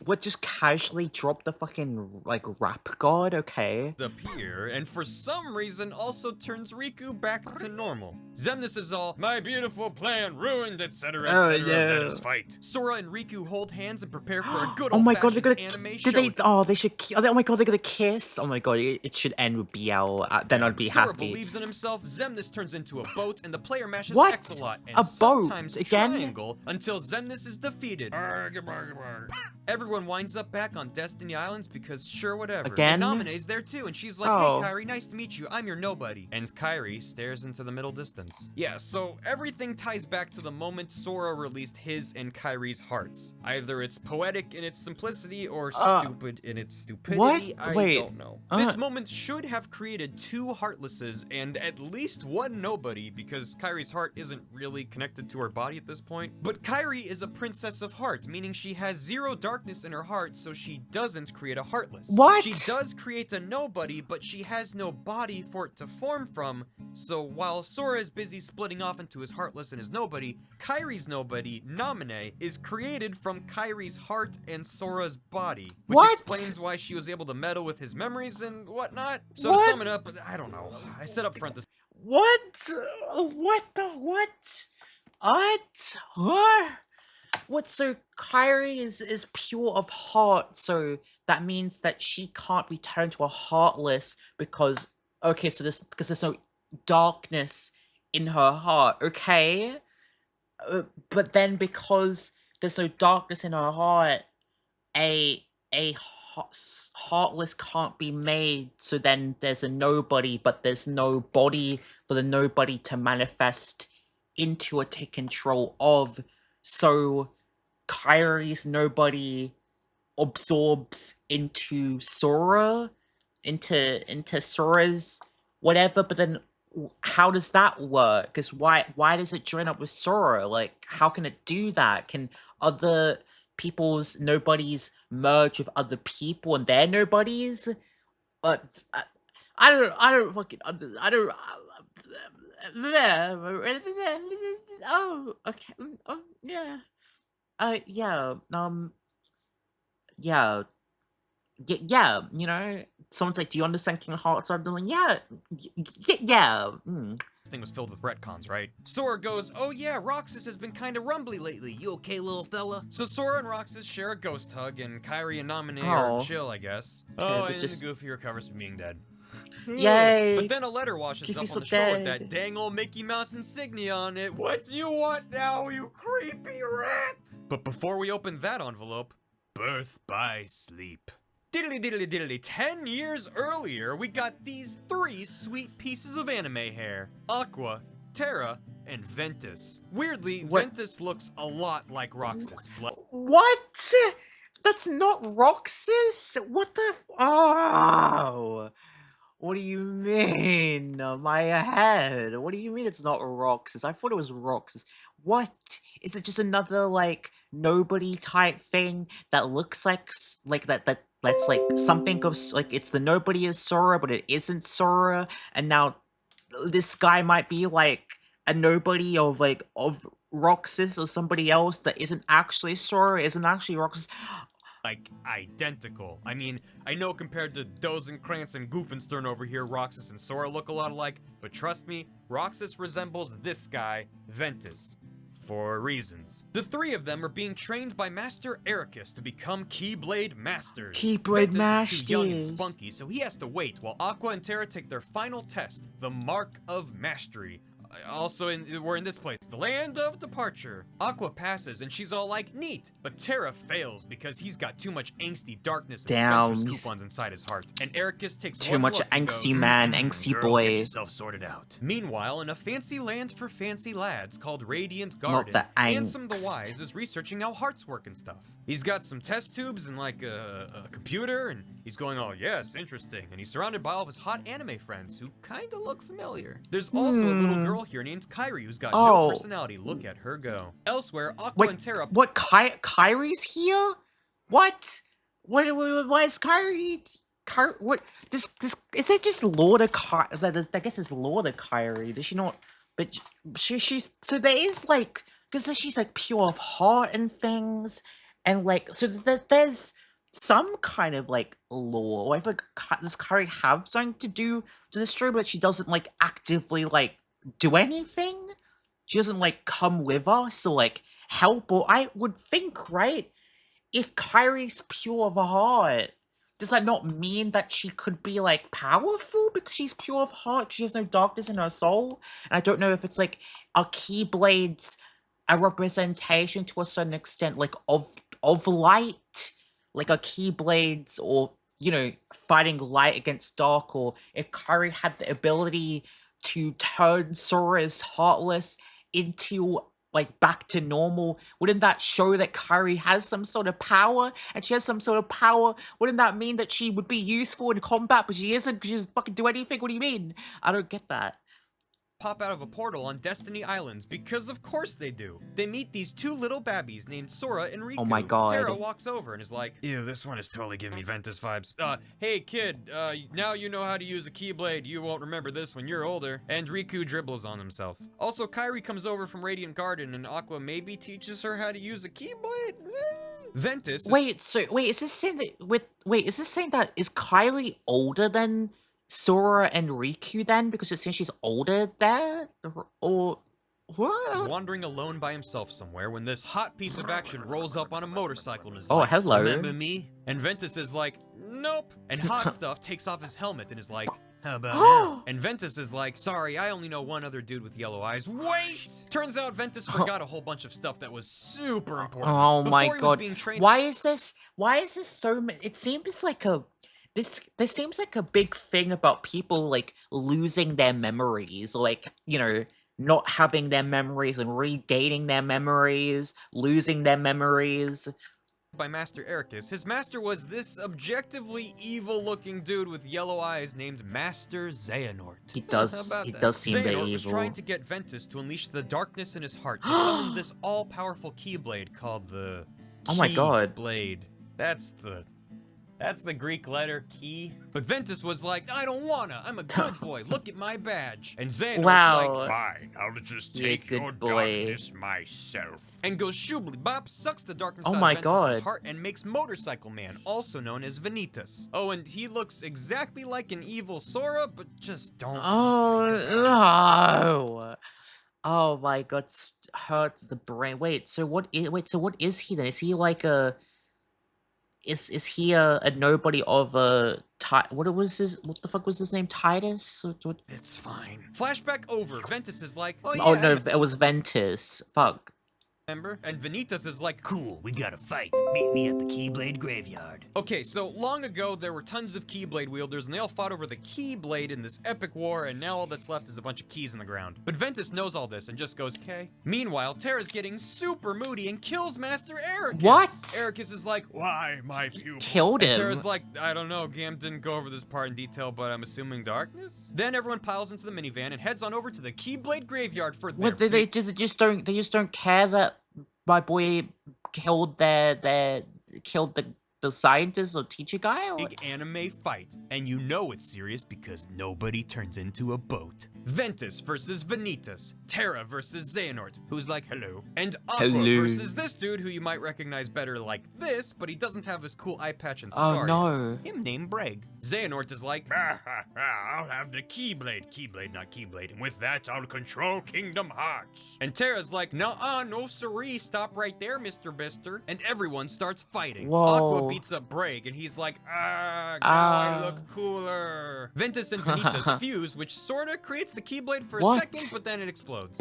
What, just casually drop the fucking, like, rap god? Okay. disappear, and for some reason also turns Riku back to normal. Xemnas is all, my beautiful plan ruined, etc., etc., let us fight. Sora and Riku hold hands and prepare for a good Oh my god, they're gonna anime did they? showdown. Oh, they should. Oh my god, they're gonna kiss. Oh my god, it should end with BL. Then I'd be Sora happy. believes in himself. Xemnas turns into a boat, and the player mashes What? X a lot, and A boat? sometimes Again? triangle until Xemnas is defeated. Everyone winds up back on Destiny Islands because sure, whatever. Again? And Namine's there too, and she's like, Oh. hey, Kyrie, nice to meet you. I'm your nobody. And Kyrie stares into the middle distance. Yeah, so everything ties back to the moment Sora released his and Kyrie's hearts. Either it's poetic in its simplicity or stupid in its stupidity. What? I Wait. don't know. This moment should have created 2 Heartlesses and at least 1 nobody because Kyrie's heart isn't really connected to her body at this point. But Kyrie is a princess of heart, meaning she has 0 darkness in her heart, so she doesn't create a Heartless. What? She does create a nobody, but she has no body for it to form from, so while Sora is busy splitting off into his Heartless and his nobody, Kyrie's nobody, Namine, is created from Kyrie's heart and Sora's body. Which explains why she was able to meddle with his memories and whatnot. So to sum it up, I don't know. I said up front this. What? What the what? What? What? What? So Kyrie is pure of heart, so that means that she can't return to a heartless because because there's no darkness in her heart. Okay, but then because there's no darkness in her heart, a heartless can't be made, so then there's a nobody, but there's no body for the nobody to manifest into or take control of, so Kyrie's nobody absorbs into Sora, into Sora's whatever, but then how does that work? Because why does it join up with Sora? Like, how can it do that? Can other people's nobodies merge with other people and their nobodies? I don't fucking I don't. Oh, okay. Oh, yeah. Yeah. Yeah. Yeah. You know, someone's like, "Do you understand Kingdom Hearts?" I'm like, "Yeah. Yeah." This thing was filled with retcons, right? Sora goes, oh yeah, Roxas has been kinda rumbly lately. You okay, little fella? So Sora and Roxas share a ghost hug, and Kyrie and Namine are chill, I guess. Oh, and then Goofy recovers from being dead. Yay! But then a letter washes up on the shore with that dang old Mickey Mouse insignia on it. What do you want now, you creepy rat? But before we open that envelope, birth by sleep. Diddly diddly diddly, 10 years earlier, we got these 3 sweet pieces of anime hair. Aqua, Terra, and Ventus. Weirdly, Ventus looks a lot like Roxas. What? That's not Roxas? What the oh. What do you mean? My head. What do you mean it's not Roxas? I thought it was Roxas. What? Is it just another like nobody type thing that looks like like that's like something of like it's the nobody is Sora, but it isn't Sora, and now this guy might be like a nobody of like of Roxas or somebody else that isn't actually Sora, isn't actually Roxas. Like, identical. I mean, I know compared to Dozenkrantz and Goofenstern over here, Roxas and Sora look a lot alike, but trust me, Roxas resembles this guy, Ventus. For reasons. The three of them are being trained by Master Ericus to become Keyblade Masters. Keyblade Ventus is too young and Masters. spunky, so he has to wait while Aqua and Terra take their final test, the Mark of Mastery. Also, we're in this place, the land of departure. Aqua passes and she's all like, neat. But Terra fails because he's got too much angsty darkness and Spencer's Downs. coupons inside his heart. And Ericus takes Too one much look and angsty goes, man, angsty girl, boy." Get yourself sorted out. Meanwhile, in a fancy land for fancy lads called Radiant Not Garden, the Handsome the angst. Wise is researching how hearts work and stuff. He's got some test tubes and like a computer, and he's going, oh yes, interesting. And he's surrounded by all of his hot anime friends who kinda look familiar. There's also a little girl here named Kyrie who's got no Oh. personality. Look at her go. Elsewhere, Aqua Wait, and Terra. what? Kyrie's here? What? Why is Kyrie? What? This is it? Just Lord of Kyrie? I guess it's Lord of Kyrie. Does she not? But she's so there is like because she's like pure of heart and things, and like so there's some kind of like lore. I think does Kyrie have something to do to the story, but she doesn't like actively like do anything. She doesn't like come with us or like help, or I would think, right? If Kyrie's pure of heart, does that not mean that she could be like powerful because she's pure of heart? She has no darkness in her soul. And I don't know if it's like are Keyblades a representation to a certain extent, like of light, like a Keyblades or fighting light against dark, or if Kyrie had the ability to turn Sora's heartless into like back to normal, wouldn't that show that Kyrie has some sort of power? And she has some sort of power, wouldn't that mean that she would be useful in combat, but she isn't because she doesn't fucking do anything? What do you mean? I don't get that. Pop out of a portal on Destiny Islands, because of course they do. They meet these two little babbies named Sora and Riku. Oh my god. Terra walks over and is like, ew, this one is totally giving me Ventus vibes. Hey kid, now you know how to use a Keyblade. You won't remember this when you're older. And Riku dribbles on himself. Also, Kyrie comes over from Radiant Garden and Aqua maybe teaches her how to use a Keyblade? Ventus is this saying that is Kylie older than Sora and Riku then? Because it seems she's older there? Or what? is wandering alone by himself somewhere when this hot piece of action rolls up on a motorcycle and is Oh, like, hello. remember me? And Ventus is like, nope. And Hot Stuff takes off his helmet and is like, how about now? And Ventus is like, sorry, I only know one other dude with yellow eyes. Wait! Turns out Ventus forgot a whole bunch of stuff that was super important. Oh my Before he was god. being trained- Why is this so it seems like this seems like a big thing about people like losing their memories, like, not having their memories and regaining their memories, losing their memories. by Master Ericus. His master was this objectively evil-looking dude with yellow eyes named Master Xehanort. He How does about he that? does seem very Xehanort was evil. trying to get Ventus to unleash the darkness in his heart to summon this all-powerful Keyblade called the Oh my god. Keyblade. That's the Greek letter key. But Ventus was like, I don't wanna. I'm a good boy. Look at my badge. And Xehanort's Wow. like, fine, I'll just You're a take good your boy. darkness myself. And goes shoobly bop, sucks the darkness Oh out my of Ventus's god. heart and makes Motorcycle Man, also known as Vanitas. Oh, and he looks exactly like an evil Sora, but just don't Oh think about it. no. Oh my god, hurts the brain. Wait, so what is he then? Is he like a is he a nobody of a what the fuck was his name? Titus? What? It's fine. Flashback over. Ventus is like, oh yeah. Oh no, it was Ventus. Fuck. Remember? And Vanitas is like, Cool, we gotta fight. Meet me at the Keyblade Graveyard. okay, so long ago there were tons of Keyblade wielders and they all fought over the Keyblade in this epic war, and now all that's left is a bunch of keys in the ground. But Ventus knows all this and just goes, okay. Meanwhile, Terra's getting super moody and kills Master Ericus. What? Ericus is like, Why, my pupil? Killed and him. Terra's like, I don't know, Gam didn't go over this part in detail, but I'm assuming darkness? Then everyone piles into the minivan and heads on over to the Keyblade Graveyard for their What, they just don't care that my boy killed killed the scientist or teacher guy? Or big anime fight, and you know it's serious because nobody turns into a boat. Ventus versus Vanitas, Terra versus Xehanort, who's like, hello, and Aqua Hello. versus this dude who you might recognize better like this, but he doesn't have his cool eye patch and Oh scar no. yet. Him named Breg. Xehanort is like, I'll have the Keyblade. Keyblade, not Keyblade. And with that, I'll control Kingdom Hearts. and Terra's like, nuh-uh, no siree, stop right there, Mr. Bister. And everyone starts fighting. Whoa. Aqua beats up Breg, and he's like, now I look cooler. Ventus and Vanitas fuse, which sorta creates the Keyblade for a What? second, but then it explodes.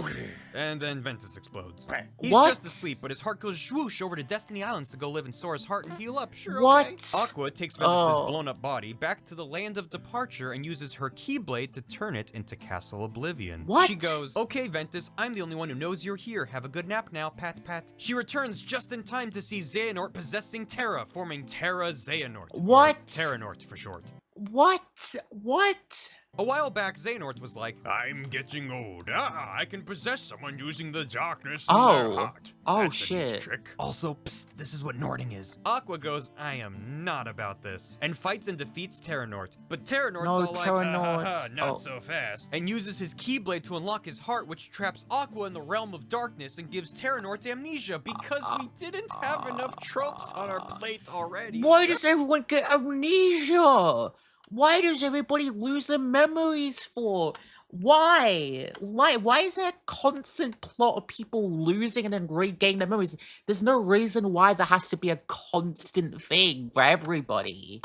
And then Ventus explodes. He's What? just asleep, but his heart goes swoosh over to Destiny Islands to go live in Sora's heart and heal up. Sure, What? okay. Aqua takes Ventus's Oh. blown up body back to the land of departure and uses her Keyblade to turn it into Castle Oblivion. What? She goes, okay, Ventus, I'm the only one who knows you're here. Have a good nap now, pat pat. She returns just in time to see Xehanort possessing Terra, forming Terra Xehanort. or What? Terranort for short. What? What? A while back, Xehanort was like, I'm getting old. I can possess someone using the darkness Oh. in their heart. Oh, That's a neat shit. trick. also, psst, this is what Nording is. Aqua goes, I am not about this, and fights and defeats Terranort. But Terranort's No, all like, Terranort. Not Oh. so fast. and uses his Keyblade to unlock his heart, which traps Aqua in the realm of darkness and gives Terranort amnesia because we didn't have enough tropes on our plate already. Why does everyone get amnesia? Why does everybody lose their memories for? Why? Why is there a constant plot of people losing and then regaining their memories? There's no reason why there has to be a constant thing for everybody.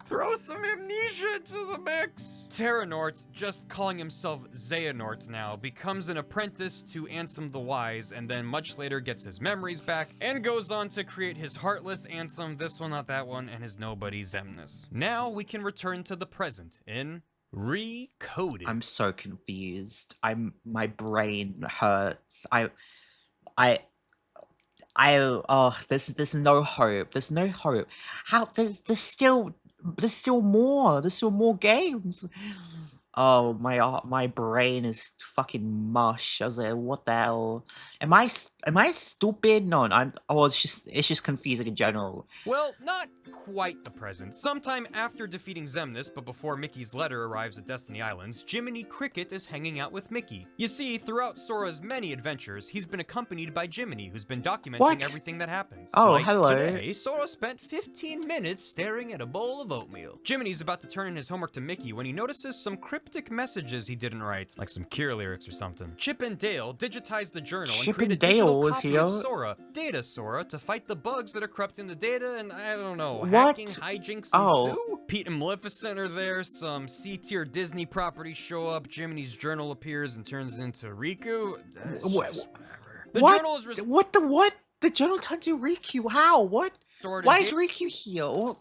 Throw some amnesia into the mix. Terranort, just calling himself Xehanort now, becomes an apprentice to Ansem the Wise, and then much later gets his memories back, and goes on to create his Heartless Ansem, this one, not that one, and his Nobody Xemnas. Now we can return to the present in Recoded. I'm so confused. My brain hurts. There's no hope. There's no hope. How there's still more games. Oh, my brain is fucking mush. I was like, what the hell? Am I stupid? No, it's just confusing in general. Well, not quite the present. Sometime after defeating Xemnas, but before Mickey's letter arrives at Destiny Islands, Jiminy Cricket is hanging out with Mickey. You see, throughout Sora's many adventures, he's been accompanied by Jiminy, who's been documenting What? everything that happens. Oh, Like hello. Today, Sora spent 15 minutes staring at a bowl of oatmeal. Jiminy's about to turn in his homework to Mickey when he notices some cryptic messages he didn't write, like some Cure lyrics or something. Chip and Dale digitized the journal and Chip created and a digital Dale is copy here? of Sora, Data Sora, to fight the bugs that are corrupting the data, and I don't know, What? hacking, hijinks, and Oh. zoo? Pete and Maleficent are there, some C-tier Disney properties show up, Jiminy's journal appears and turns into Riku. It's Wha- just whatever. The what? journal is What? The journal turned to Riku. How? What? restored. Why and is Riku here?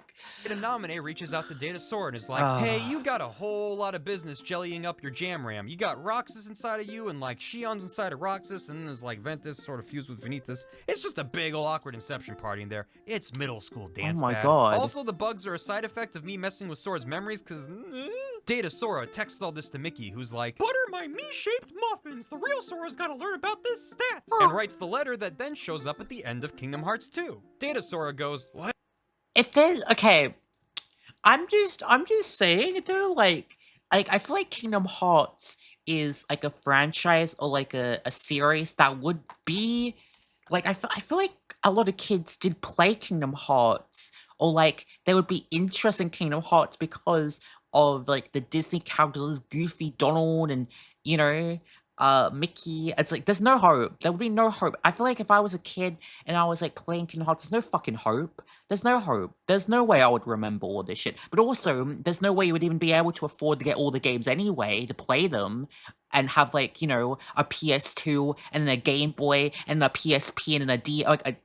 Data Nominee reaches out to Data Sora and is like, Ah. hey, you got a whole lot of business jellying up your jam ram. You got Roxas inside of you and like Shion's inside of Roxas, and then there's like Ventus sort of fused with Vanitas. It's just a big ol' awkward inception party in there. It's middle school dance my bad. God. Also, the bugs are a side effect of me messing with Sora's memories because Data Sora texts all this to Mickey, who's like, butter my me-shaped muffins. The real Sora's gotta learn about this stat. And writes the letter that then shows up at the end of Kingdom Hearts 2. Data Sora goes, what? If there's okay, I'm just saying though, like I feel like Kingdom Hearts is like a franchise or like a series that would be like I feel like a lot of kids did play Kingdom Hearts, or like they would be interested in Kingdom Hearts because of like the Disney characters, Goofy, Donald, and you know, Mickey. It's like there's no hope. There would be no hope. I feel like if I was a kid and I was like playing Kingdom Hearts, there's no fucking hope. There's no hope. There's no way I would remember all this shit. But also, there's no way you would even be able to afford to get all the games anyway to play them. and have like, you know, a PS2 and then a Game Boy and a PSP and then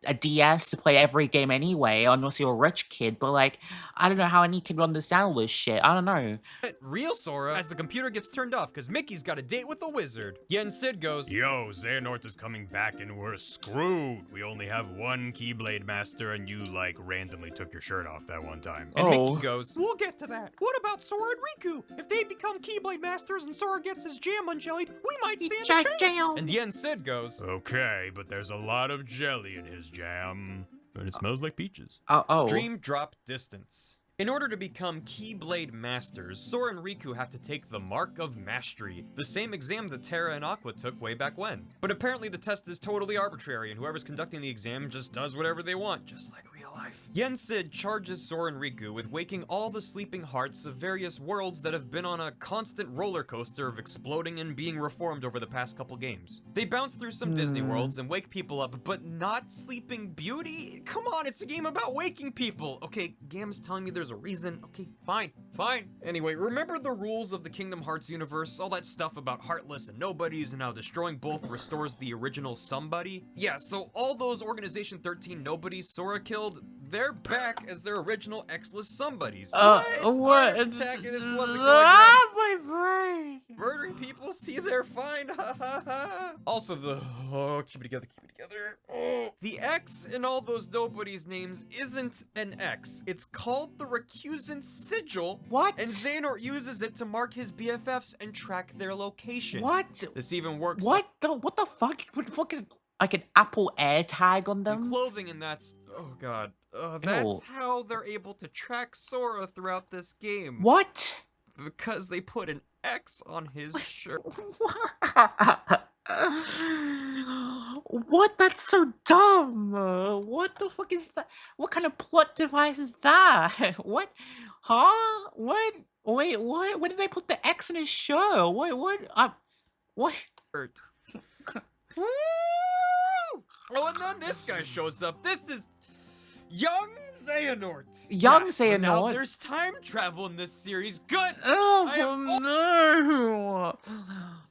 a DS to play every game anyway, unless you're a rich kid. But like, I don't know how any kid would understand all this shit. I don't know. Real Sora as the computer gets turned off because Mickey's got a date with the wizard. Yen Sid goes, Yo, Xehanort is coming back and we're screwed. We only have one Keyblade Master and you, like, randomly took your shirt off that one time. and Oh. Mickey goes, We'll get to that. What about Sora and Riku? If they become Keyblade Masters and Sora gets his jam unjellied, we might stand a chance. and Yen Sid goes, Okay, but there's a lot of jelly in his jam. And it smells like peaches. Oh. Dream drop distance. In order to become Keyblade Masters, Sora and Riku have to take the Mark of Mastery, the same exam that Terra and Aqua took way back when. But apparently the test is totally arbitrary, and whoever's conducting the exam just does whatever they want, just like real life. Yen Sid charges Sora and Riku with waking all the sleeping hearts of various worlds that have been on a constant roller coaster of exploding and being reformed over the past couple games. They bounce through some Disney worlds and wake people up, but not Sleeping Beauty? Come on, it's a game about waking people! Okay, Gam's telling me there's a reason. Okay, fine. Anyway, remember the rules of the Kingdom Hearts universe? All that stuff about Heartless and Nobodies and how destroying both restores the original somebody? Yeah, so all those Organization 13 Nobodies Sora killed, they're back as their original X-less somebodies. What? Our protagonist wasn't going around My brain. murdering people. See, they're fine. Also, keep it together. Oh. The X in all those nobodies' names isn't an X. It's called the Recusant Sigil. What? And Xehanort uses it to mark his BFFs and track their location. What? This even works. What the fuck? Would fucking like an Apple AirTag on And them? clothing, and that's that's how they're able to track Sora throughout this game. What? Because they put an X on his shirt. What? That's so dumb. What the fuck is that? What kind of plot device is that? What? Huh? What? Wait, what? Where did they put the X on his shirt? What? What? Oh, and then this guy shows up. This is young Xehanort. Young So now Xehanort? there's time travel in this series. Good. I Oh am no!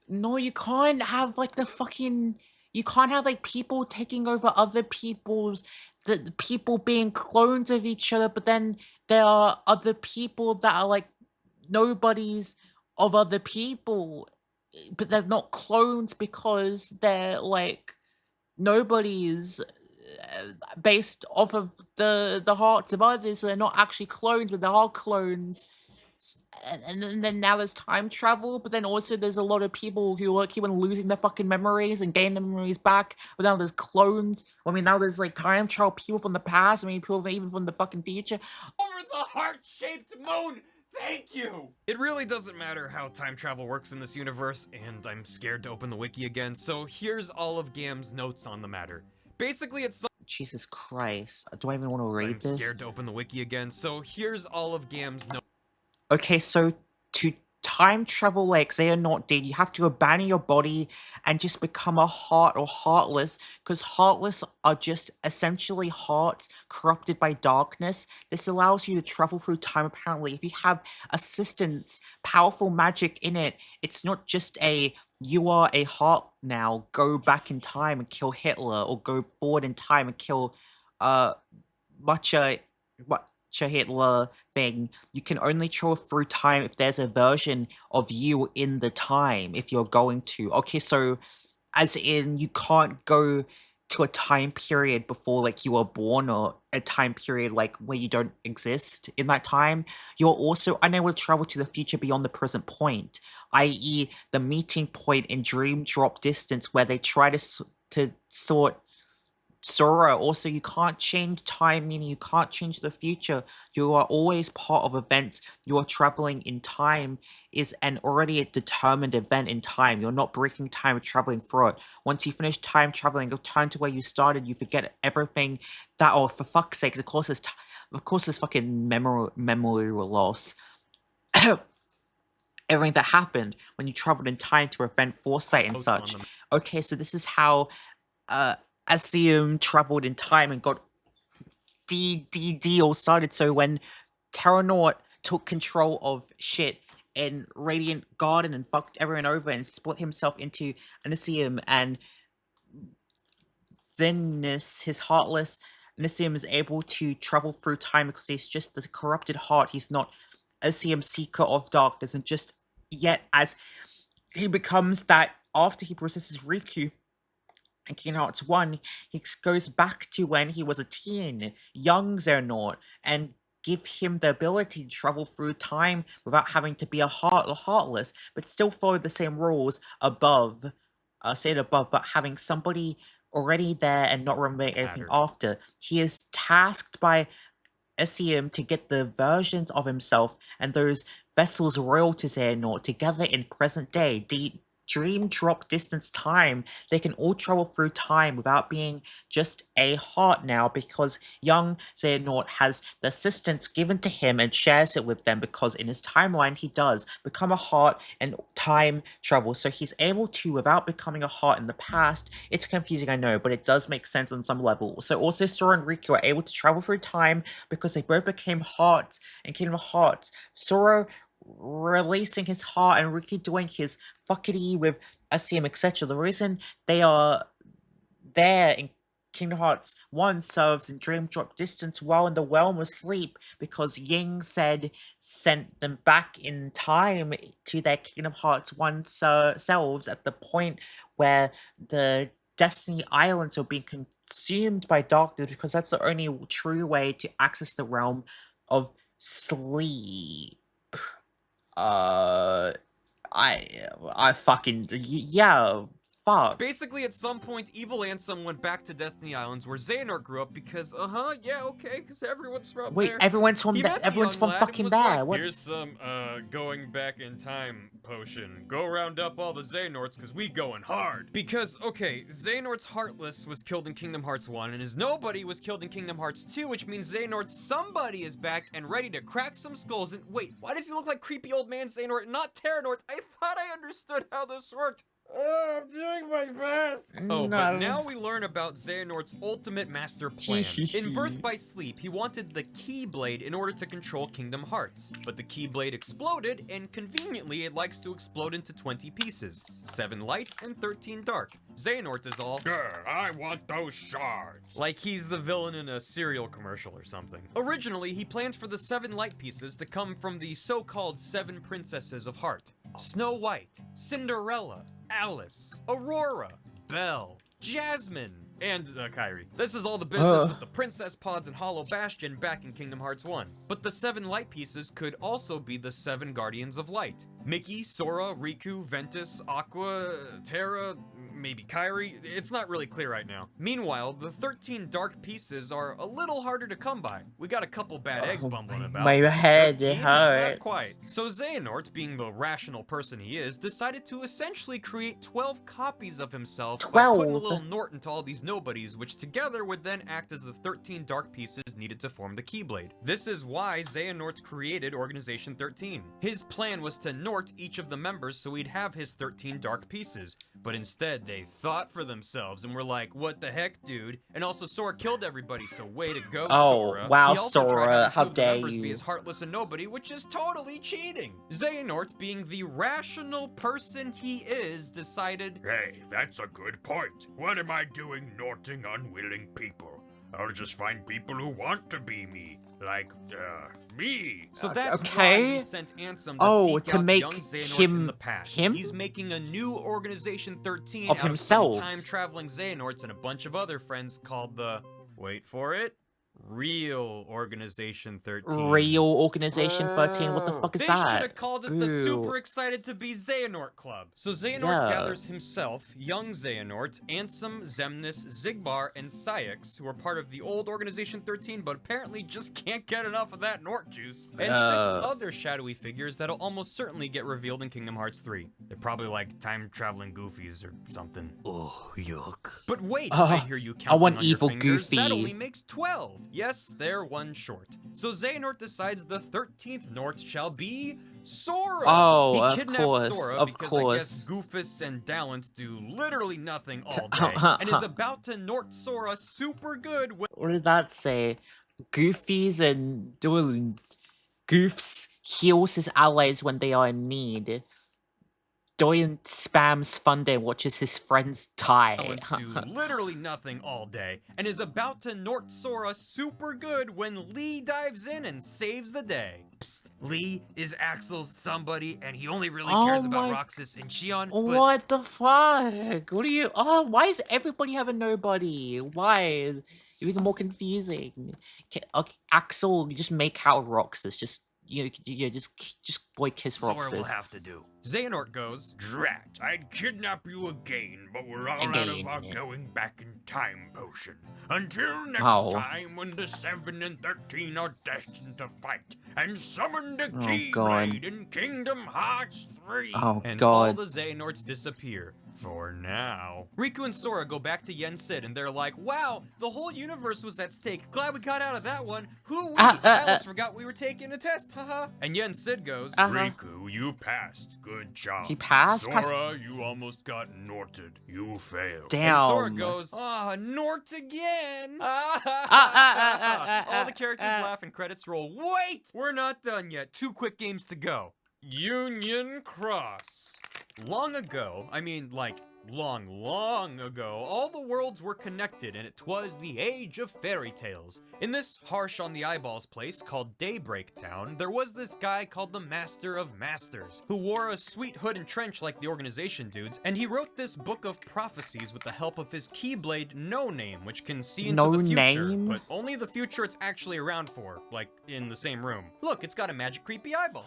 No, you can't have like the fucking. You can't have like people taking over other people's. The people being clones of each other, but then there are other people that are like nobodies of other people, but they're not clones because they're like nobodies based off of the hearts of others. So they're not actually clones, but they are clones. And then now there's time travel, but then also there's a lot of people who keep on losing their fucking memories and gain their memories back. But now there's clones. I mean, now there's like time travel people from the past. I mean, people even from the fucking future. Over the heart-shaped moon. Thank you. It really doesn't matter how time travel works in this universe, and I'm scared to open the wiki again. So here's all of Gam's notes on the matter. Basically, it's Jesus Christ. Do I even want to read I'm this? scared to open the wiki again. So here's all of Gam's notes. Okay, so to time travel like Xehanort did, you have to abandon your body and just become a heart or heartless, because heartless are just essentially hearts corrupted by darkness. This allows you to travel through time apparently. If you have assistance, powerful magic in it, it's not just you are a heart now, go back in time and kill Hitler, or go forward in time and kill Matcha Hitler thing. You can only travel through time if there's a version of you in the time, if you're going to. Okay, so as in you can't go to a time period before like you were born, or a time period like where you don't exist in that time. You're also unable to travel to the future beyond the present point, i.e. the meeting point in Dream Drop Distance where they try to sort Sora. Also, you can't change time, meaning you can't change the future. You are always part of events. You are traveling in time is an already a determined event in time. You're not breaking time or traveling through it. Once you finish time traveling, you return to where you started. You forget everything that, oh, for fuck's sake, of course there's fucking memory loss. Everything that happened when you traveled in time to prevent foresight and Notes such. on them. Okay, so this is how Asium traveled in time and got all started. So when Terranort took control of shit in Radiant Garden and fucked everyone over and split himself into Elysium, and Zenus, his heartless Elysium, is able to travel through time because he's just the corrupted heart. He's not Elysium seeker of darkness, and just yet as he becomes that after he possesses Riku in Kingdom Hearts 1, he goes back to when he was a teen, young Xehanort, and give him the ability to travel through time without having to be a heartless, but still follow the same rules above, stated above, but having somebody already there and not remember everything Mattered. after. He is tasked by Elysium to get the versions of himself and those vessels royal to Xehanort together in present day, dream drop distance time. They can all travel through time without being just a heart now, because young Xehanort has the assistance given to him and shares it with them, because in his timeline he does become a heart and time travel. So he's able to, without becoming a heart in the past. It's confusing, I know, but it does make sense on some level. So also Sora and Riku are able to travel through time because they both became hearts in Kingdom Hearts. Sora releasing his heart and Ricky doing his fuckity with Elysium, etc. The reason they are there in Kingdom Hearts 1 serves in Dream Drop Distance while in the Realm of Sleep, because Ying sent them back in time to their Kingdom Hearts 1 selves at the point where the Destiny Islands were being consumed by darkness, because that's the only true way to access the Realm of Sleep. I fucking, yeah, fuck. Basically, at some point, Evil Ansem went back to Destiny Islands where Xehanort grew up because, yeah, okay, because everyone's from Wait, there. everyone's from He met the everyone's young from lad and fucking was there. like, What? Here's some, going back in time potion. Go round up all the Xehanorts, cause we going hard. Because, okay, Xehanort's Heartless was killed in Kingdom Hearts 1, and his Nobody was killed in Kingdom Hearts 2, which means Xehanort's Somebody is back and ready to crack some skulls. And wait, why does he look like creepy old man Xehanort, not Terranort? I thought I understood how this worked. I'm doing my best. Oh, but now we learn about Xehanort's ultimate master plan. In Birth by Sleep, he wanted the Keyblade in order to control Kingdom Hearts. But the Keyblade exploded, and conveniently it likes to explode into 20 pieces. 7 light and 13 dark. Xehanort is all, Grr, I want those shards. like he's the villain in a cereal commercial or something. Originally, he planned for the 7 light pieces to come from the so-called 7 princesses of heart. Snow White, Cinderella, Alice, Aurora, Belle, Jasmine, and Kairi. This is all the business with the Princess Pods and Hollow Bastion back in Kingdom Hearts 1. But the 7 light pieces could also be the 7 Guardians of Light. Mickey, Sora, Riku, Ventus, Aqua, Terra, maybe Kairi. It's not really clear right now. Meanwhile, the 13 dark pieces are a little harder to come by. We got a couple bad eggs bumbling about. My head 13? hurts. Not quite. So Xehanort, being the rational person he is, decided to essentially create 12 copies of himself by putting a 12? little Nort into all these nobodies, which together would then act as the 13 dark pieces needed to form the Keyblade. This is why Xehanort created Organization 13. His plan was to Nort each of the members so he'd have his 13 dark pieces, but instead they thought for themselves and were like, what the heck, dude? And also Sora killed everybody, so way to go, Oh, Sora. wow, He also tried Sora, having two how of the dare members you. be as heartless and nobody, which is totally cheating. Xehanort, being the rational person he is, decided, Hey, that's a good point. What am I doing norting unwilling people? I'll just find people who want to be me. Like, me. so that's Okay. why he sent Ansem to Oh, seek to out make young Xehanort him- in the past. him? He's making a new Organization 13 Of out himself. some time-traveling Xehanorts and a bunch of other friends called the, wait for it, Real Organization 13. Real Organization 13, what the fuck is They that? should have called it the Ew. Super Excited to be Xehanort Club. So Xehanort Yeah. gathers himself, young Xehanort, Ansem, Xemnas, Xigbar, and Syx, who are part of the old Organization 13, but apparently just can't get enough of that Nort juice. And 6 other shadowy figures that'll almost certainly get revealed in Kingdom Hearts 3. They're probably like time-traveling goofies or something. Oh, yuck. But wait, Oh, I hear you I counting want on your evil fingers. That Goofy. only makes 12. Yes, they're one short. So Xehanort decides the 13th Nort shall be Sora. Oh, he of kidnaps course, Sora of because course. I guess Goofus and Dalent do literally nothing all day, Uh-huh, and is about to Nort Sora super good with What did that say? Goofies and doing goofs heals his allies when they are in need. Doyen spams Fun Day and watches his friends die. Balance do literally nothing all day, and is about to Nort Sora super good when Lee dives in and saves the day. Psst, Lee is Axel's somebody, and he only really cares about Roxas and Xion. What the fuck? What are you? Oh, why is everybody having nobody? Why? You're making it more confusing. Okay, Axel, you just make out Roxas. Just just boy kiss Roxas. Sora will have to do. Xehanort goes, Drat, I'd kidnap you again, but we're all out of our going back in time potion. Until next time when the 7 and 13 are destined to fight and summon the Keyblade in Kingdom Hearts 3. And all the Xehanorts disappear. For now. Riku and Sora go back to Yen Sid and they're like, wow, the whole universe was at stake. Glad we got out of that one. Who we? Alice forgot we were taking a test, haha. And Yen Sid goes, Riku, you passed. Good job. He passed? Sora, you almost got Norted. You failed. Damn. And Sora goes, Nort again. All the characters laugh and credits roll. Wait, we're not done yet. 2 quick games to go. Union Cross. Long ago, I mean like long ago, all the worlds were connected and it was the age of fairy tales. In this harsh on the eyeballs place called Daybreak Town, there was this guy called the Master of Masters, who wore a sweet hood and trench like the organization dudes, and he wrote this book of prophecies with the help of his Keyblade No Name, which can see into the future, but only the future it's actually around for, like in the same room. Look, it's got a magic creepy eyeball.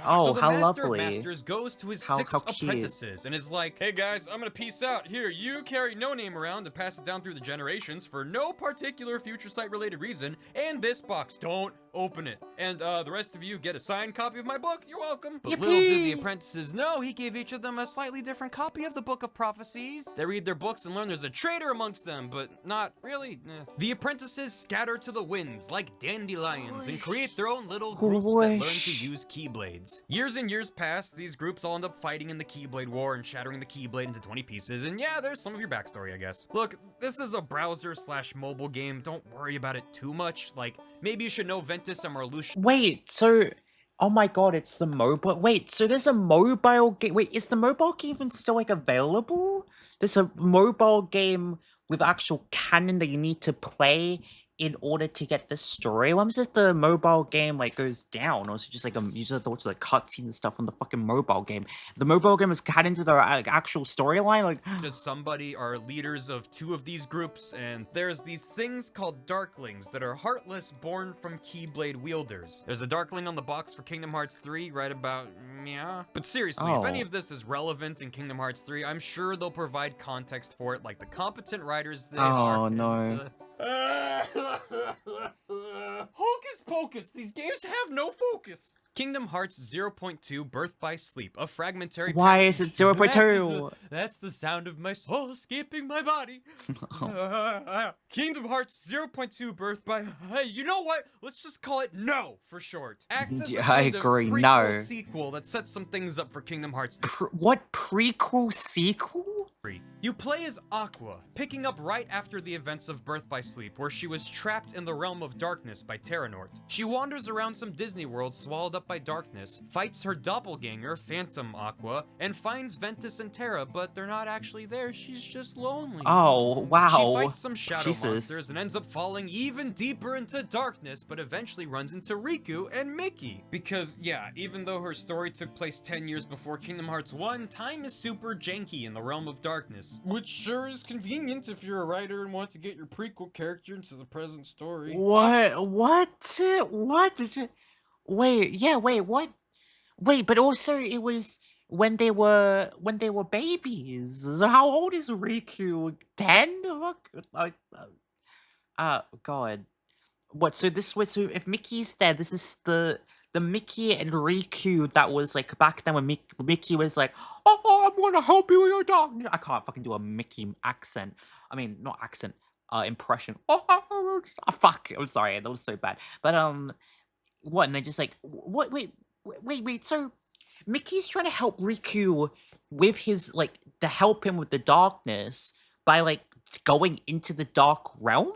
Oh, so the how Master lovely. of Masters goes to his 6 apprentices and is like, hey guys, I'm gonna peace out. Here, you carry No Name around and pass it down through the generations for no particular future sight related reason, and this box, don't open it. And the rest of you get a signed copy of my book, you're welcome. But little did the apprentices know, he gave each of them a slightly different copy of the Book of Prophecies. They read their books and learn there's a traitor amongst them, but not really. The apprentices scatter to the winds like dandelions and create their own little groups that learn to use Keyblades. Years and years pass, these groups all end up fighting in the Keyblade War and shattering the Keyblade into 20 pieces, and yeah, there's some of your backstory, I guess. Look, this is a browser/mobile game, don't worry about it too much. Like, maybe you should know Ventus and Marluxia. Wait, so... Oh my god, it's the mobile... Wait, so there's a mobile game... Wait, is the mobile game even still, like, available? There's a mobile game with actual canon that you need to play in order to get the story? When was it the mobile game, like, goes down? Or is it just, like, you just watch, like, cutscenes and stuff on the fucking mobile game? The mobile game is canon to the actual storyline? Like... Does somebody are leaders of 2 of these groups, and there's these things called Darklings that are heartless, born from Keyblade wielders. There's a Darkling on the box for Kingdom Hearts 3, right about, yeah. But seriously, if any of this is relevant in Kingdom Hearts 3, I'm sure they'll provide context for it like the competent writers they are. Oh, no. Hocus pocus, these games have no focus. Kingdom Hearts 0.2 Birth by Sleep, a fragmentary Why is it 0.2? That's the sound of my soul escaping my body. Kingdom Hearts 0.2 Birth by... Hey, you know what? Let's just call it No for short. Acts as a kind of prequel sequel that sets some things up for Kingdom Hearts 3. What prequel sequel? You play as Aqua, picking up right after the events of Birth by Sleep, where she was trapped in the realm of darkness by Terranort. She wanders around some Disney world swallowed up by darkness, fights her doppelganger, Phantom Aqua, and finds Ventus and Terra, but they're not actually there, she's just lonely. Oh, wow. She fights some shadow monsters and ends up falling even deeper into darkness, but eventually runs into Riku and Mickey. Because, yeah, even though her story took place 10 years before Kingdom Hearts 1, time is super janky in the realm of darkness. Which sure is convenient if you're a writer and want to get your prequel character into the present story. What? What is it? Wait, yeah, wait, what? Wait, but also it was when they were babies. So how old is Riku? 10? God. What, so this was, so if Mickey's there, this is the Mickey and Riku that was like back then when Mickey was like, oh, I'm gonna help you with your dog. I can't fucking do a Mickey accent. I mean, not accent, impression. Oh, fuck. I'm sorry, that was so bad. But what? And they're just like, what? Wait. So Mickey's trying to help Riku with his like to help him with the darkness by like going into the dark realm.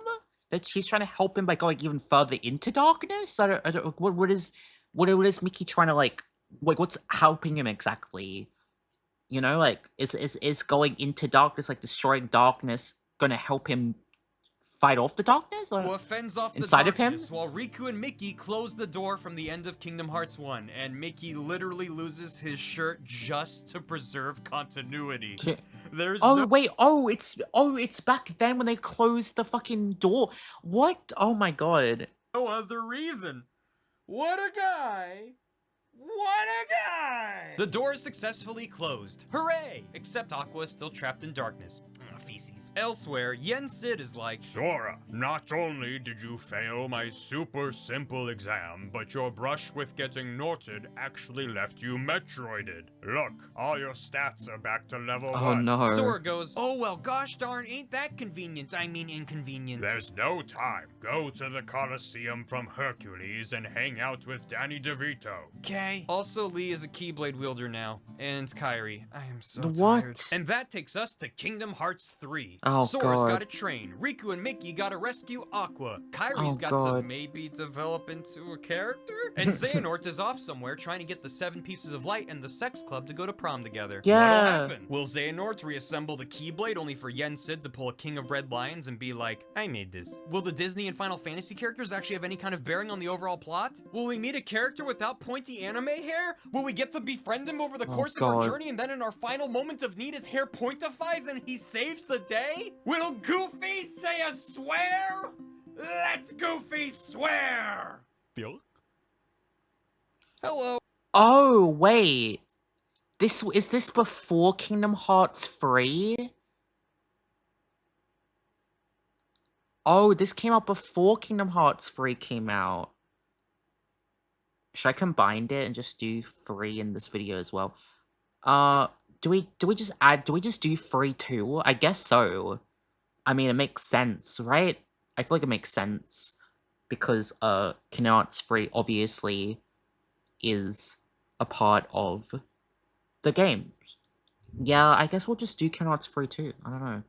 That she's trying to help him by going even further into darkness. I don't. What is? what is Mickey trying to like what's helping him exactly? You know, like is going into darkness, like destroying darkness, gonna help him fight off the darkness? Or Aqua fends off the inside of him? darkness while Riku and Mickey close the door from the end of Kingdom Hearts 1, and Mickey literally loses his shirt just to preserve continuity. There's Oh no wait, it's back then when they closed the fucking door. What? Oh my god. other reason. What a guy! What a guy! The door is successfully closed. Hooray! Except Aqua is still trapped in darkness. Feces. Elsewhere, Yen Sid is like, Sora, not only did you fail my super simple exam, but your brush with getting Norted actually left you Metroided. Look, all your stats are back to level 1. Oh no. Sora goes, oh well, gosh darn, ain't that convenient. I mean inconvenient. There's no time. Go to the Colosseum from Hercules and hang out with Danny DeVito. Okay. Also, Lee is a Keyblade wielder now. And Kairi. I am so What? tired. And that takes us to Kingdom Hearts 3. Oh, Sora's God. gotta train. Riku and Mickey gotta rescue Aqua. Kairi's Oh, got God. to maybe develop into a character? And Xehanort is off somewhere trying to get the 7 Pieces of Light and the Sex Club to go to prom together. What'll Yeah. happen? Will Xehanort reassemble the Keyblade only for Yen Sid to pull a King of Red Lions and be like, I made this? Will the Disney and Final Fantasy characters actually have any kind of bearing on the overall plot? Will we meet a character without pointy anime hair? Will we get to befriend him over the Oh, course of our God. journey, and then in our final moment of need his hair pointifies and he saves the day? Will Goofy say a swear? Let's Goofy swear! Hello. Oh wait. Is this before Kingdom Hearts 3? Oh, this came out before Kingdom Hearts 3 came out. Should I combine it and just do 3 in this video as well? Do we just do 3 too? I guess so. I mean, it makes sense, right? I feel like it makes sense because Kingdom Hearts 3 obviously is a part of the games. Yeah, I guess we'll just do Kingdom Hearts 3 too. I don't know.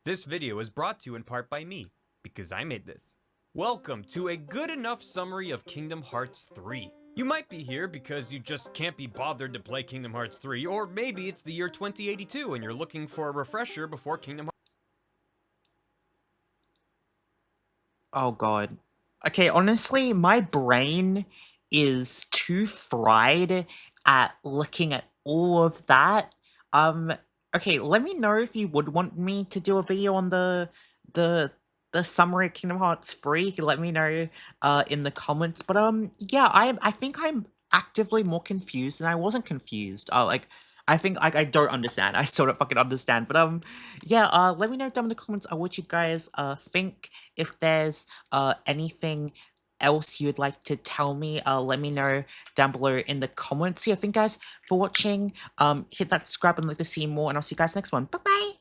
This video is brought to you in part by me, because I made this. Welcome to a good enough summary of Kingdom Hearts 3. You might be here because you just can't be bothered to play Kingdom Hearts 3, or maybe it's the year 2082 and you're looking for a refresher before Kingdom Hearts. Oh god. Okay, honestly, my brain is too fried at looking at all of that. Okay, let me know if you would want me to do a video on the summary of Kingdom Hearts 3. You can let me know in the comments. But yeah, I think I'm actively more confused than I wasn't confused. Like I think I don't understand. I still don't fucking understand. But yeah, let me know down in the comments what you guys think. If there's anything else you'd like to tell me, let me know down below in the comments. Yeah, thank you guys for watching. Hit that subscribe button, like to see more, and I'll see you guys next one. Bye bye.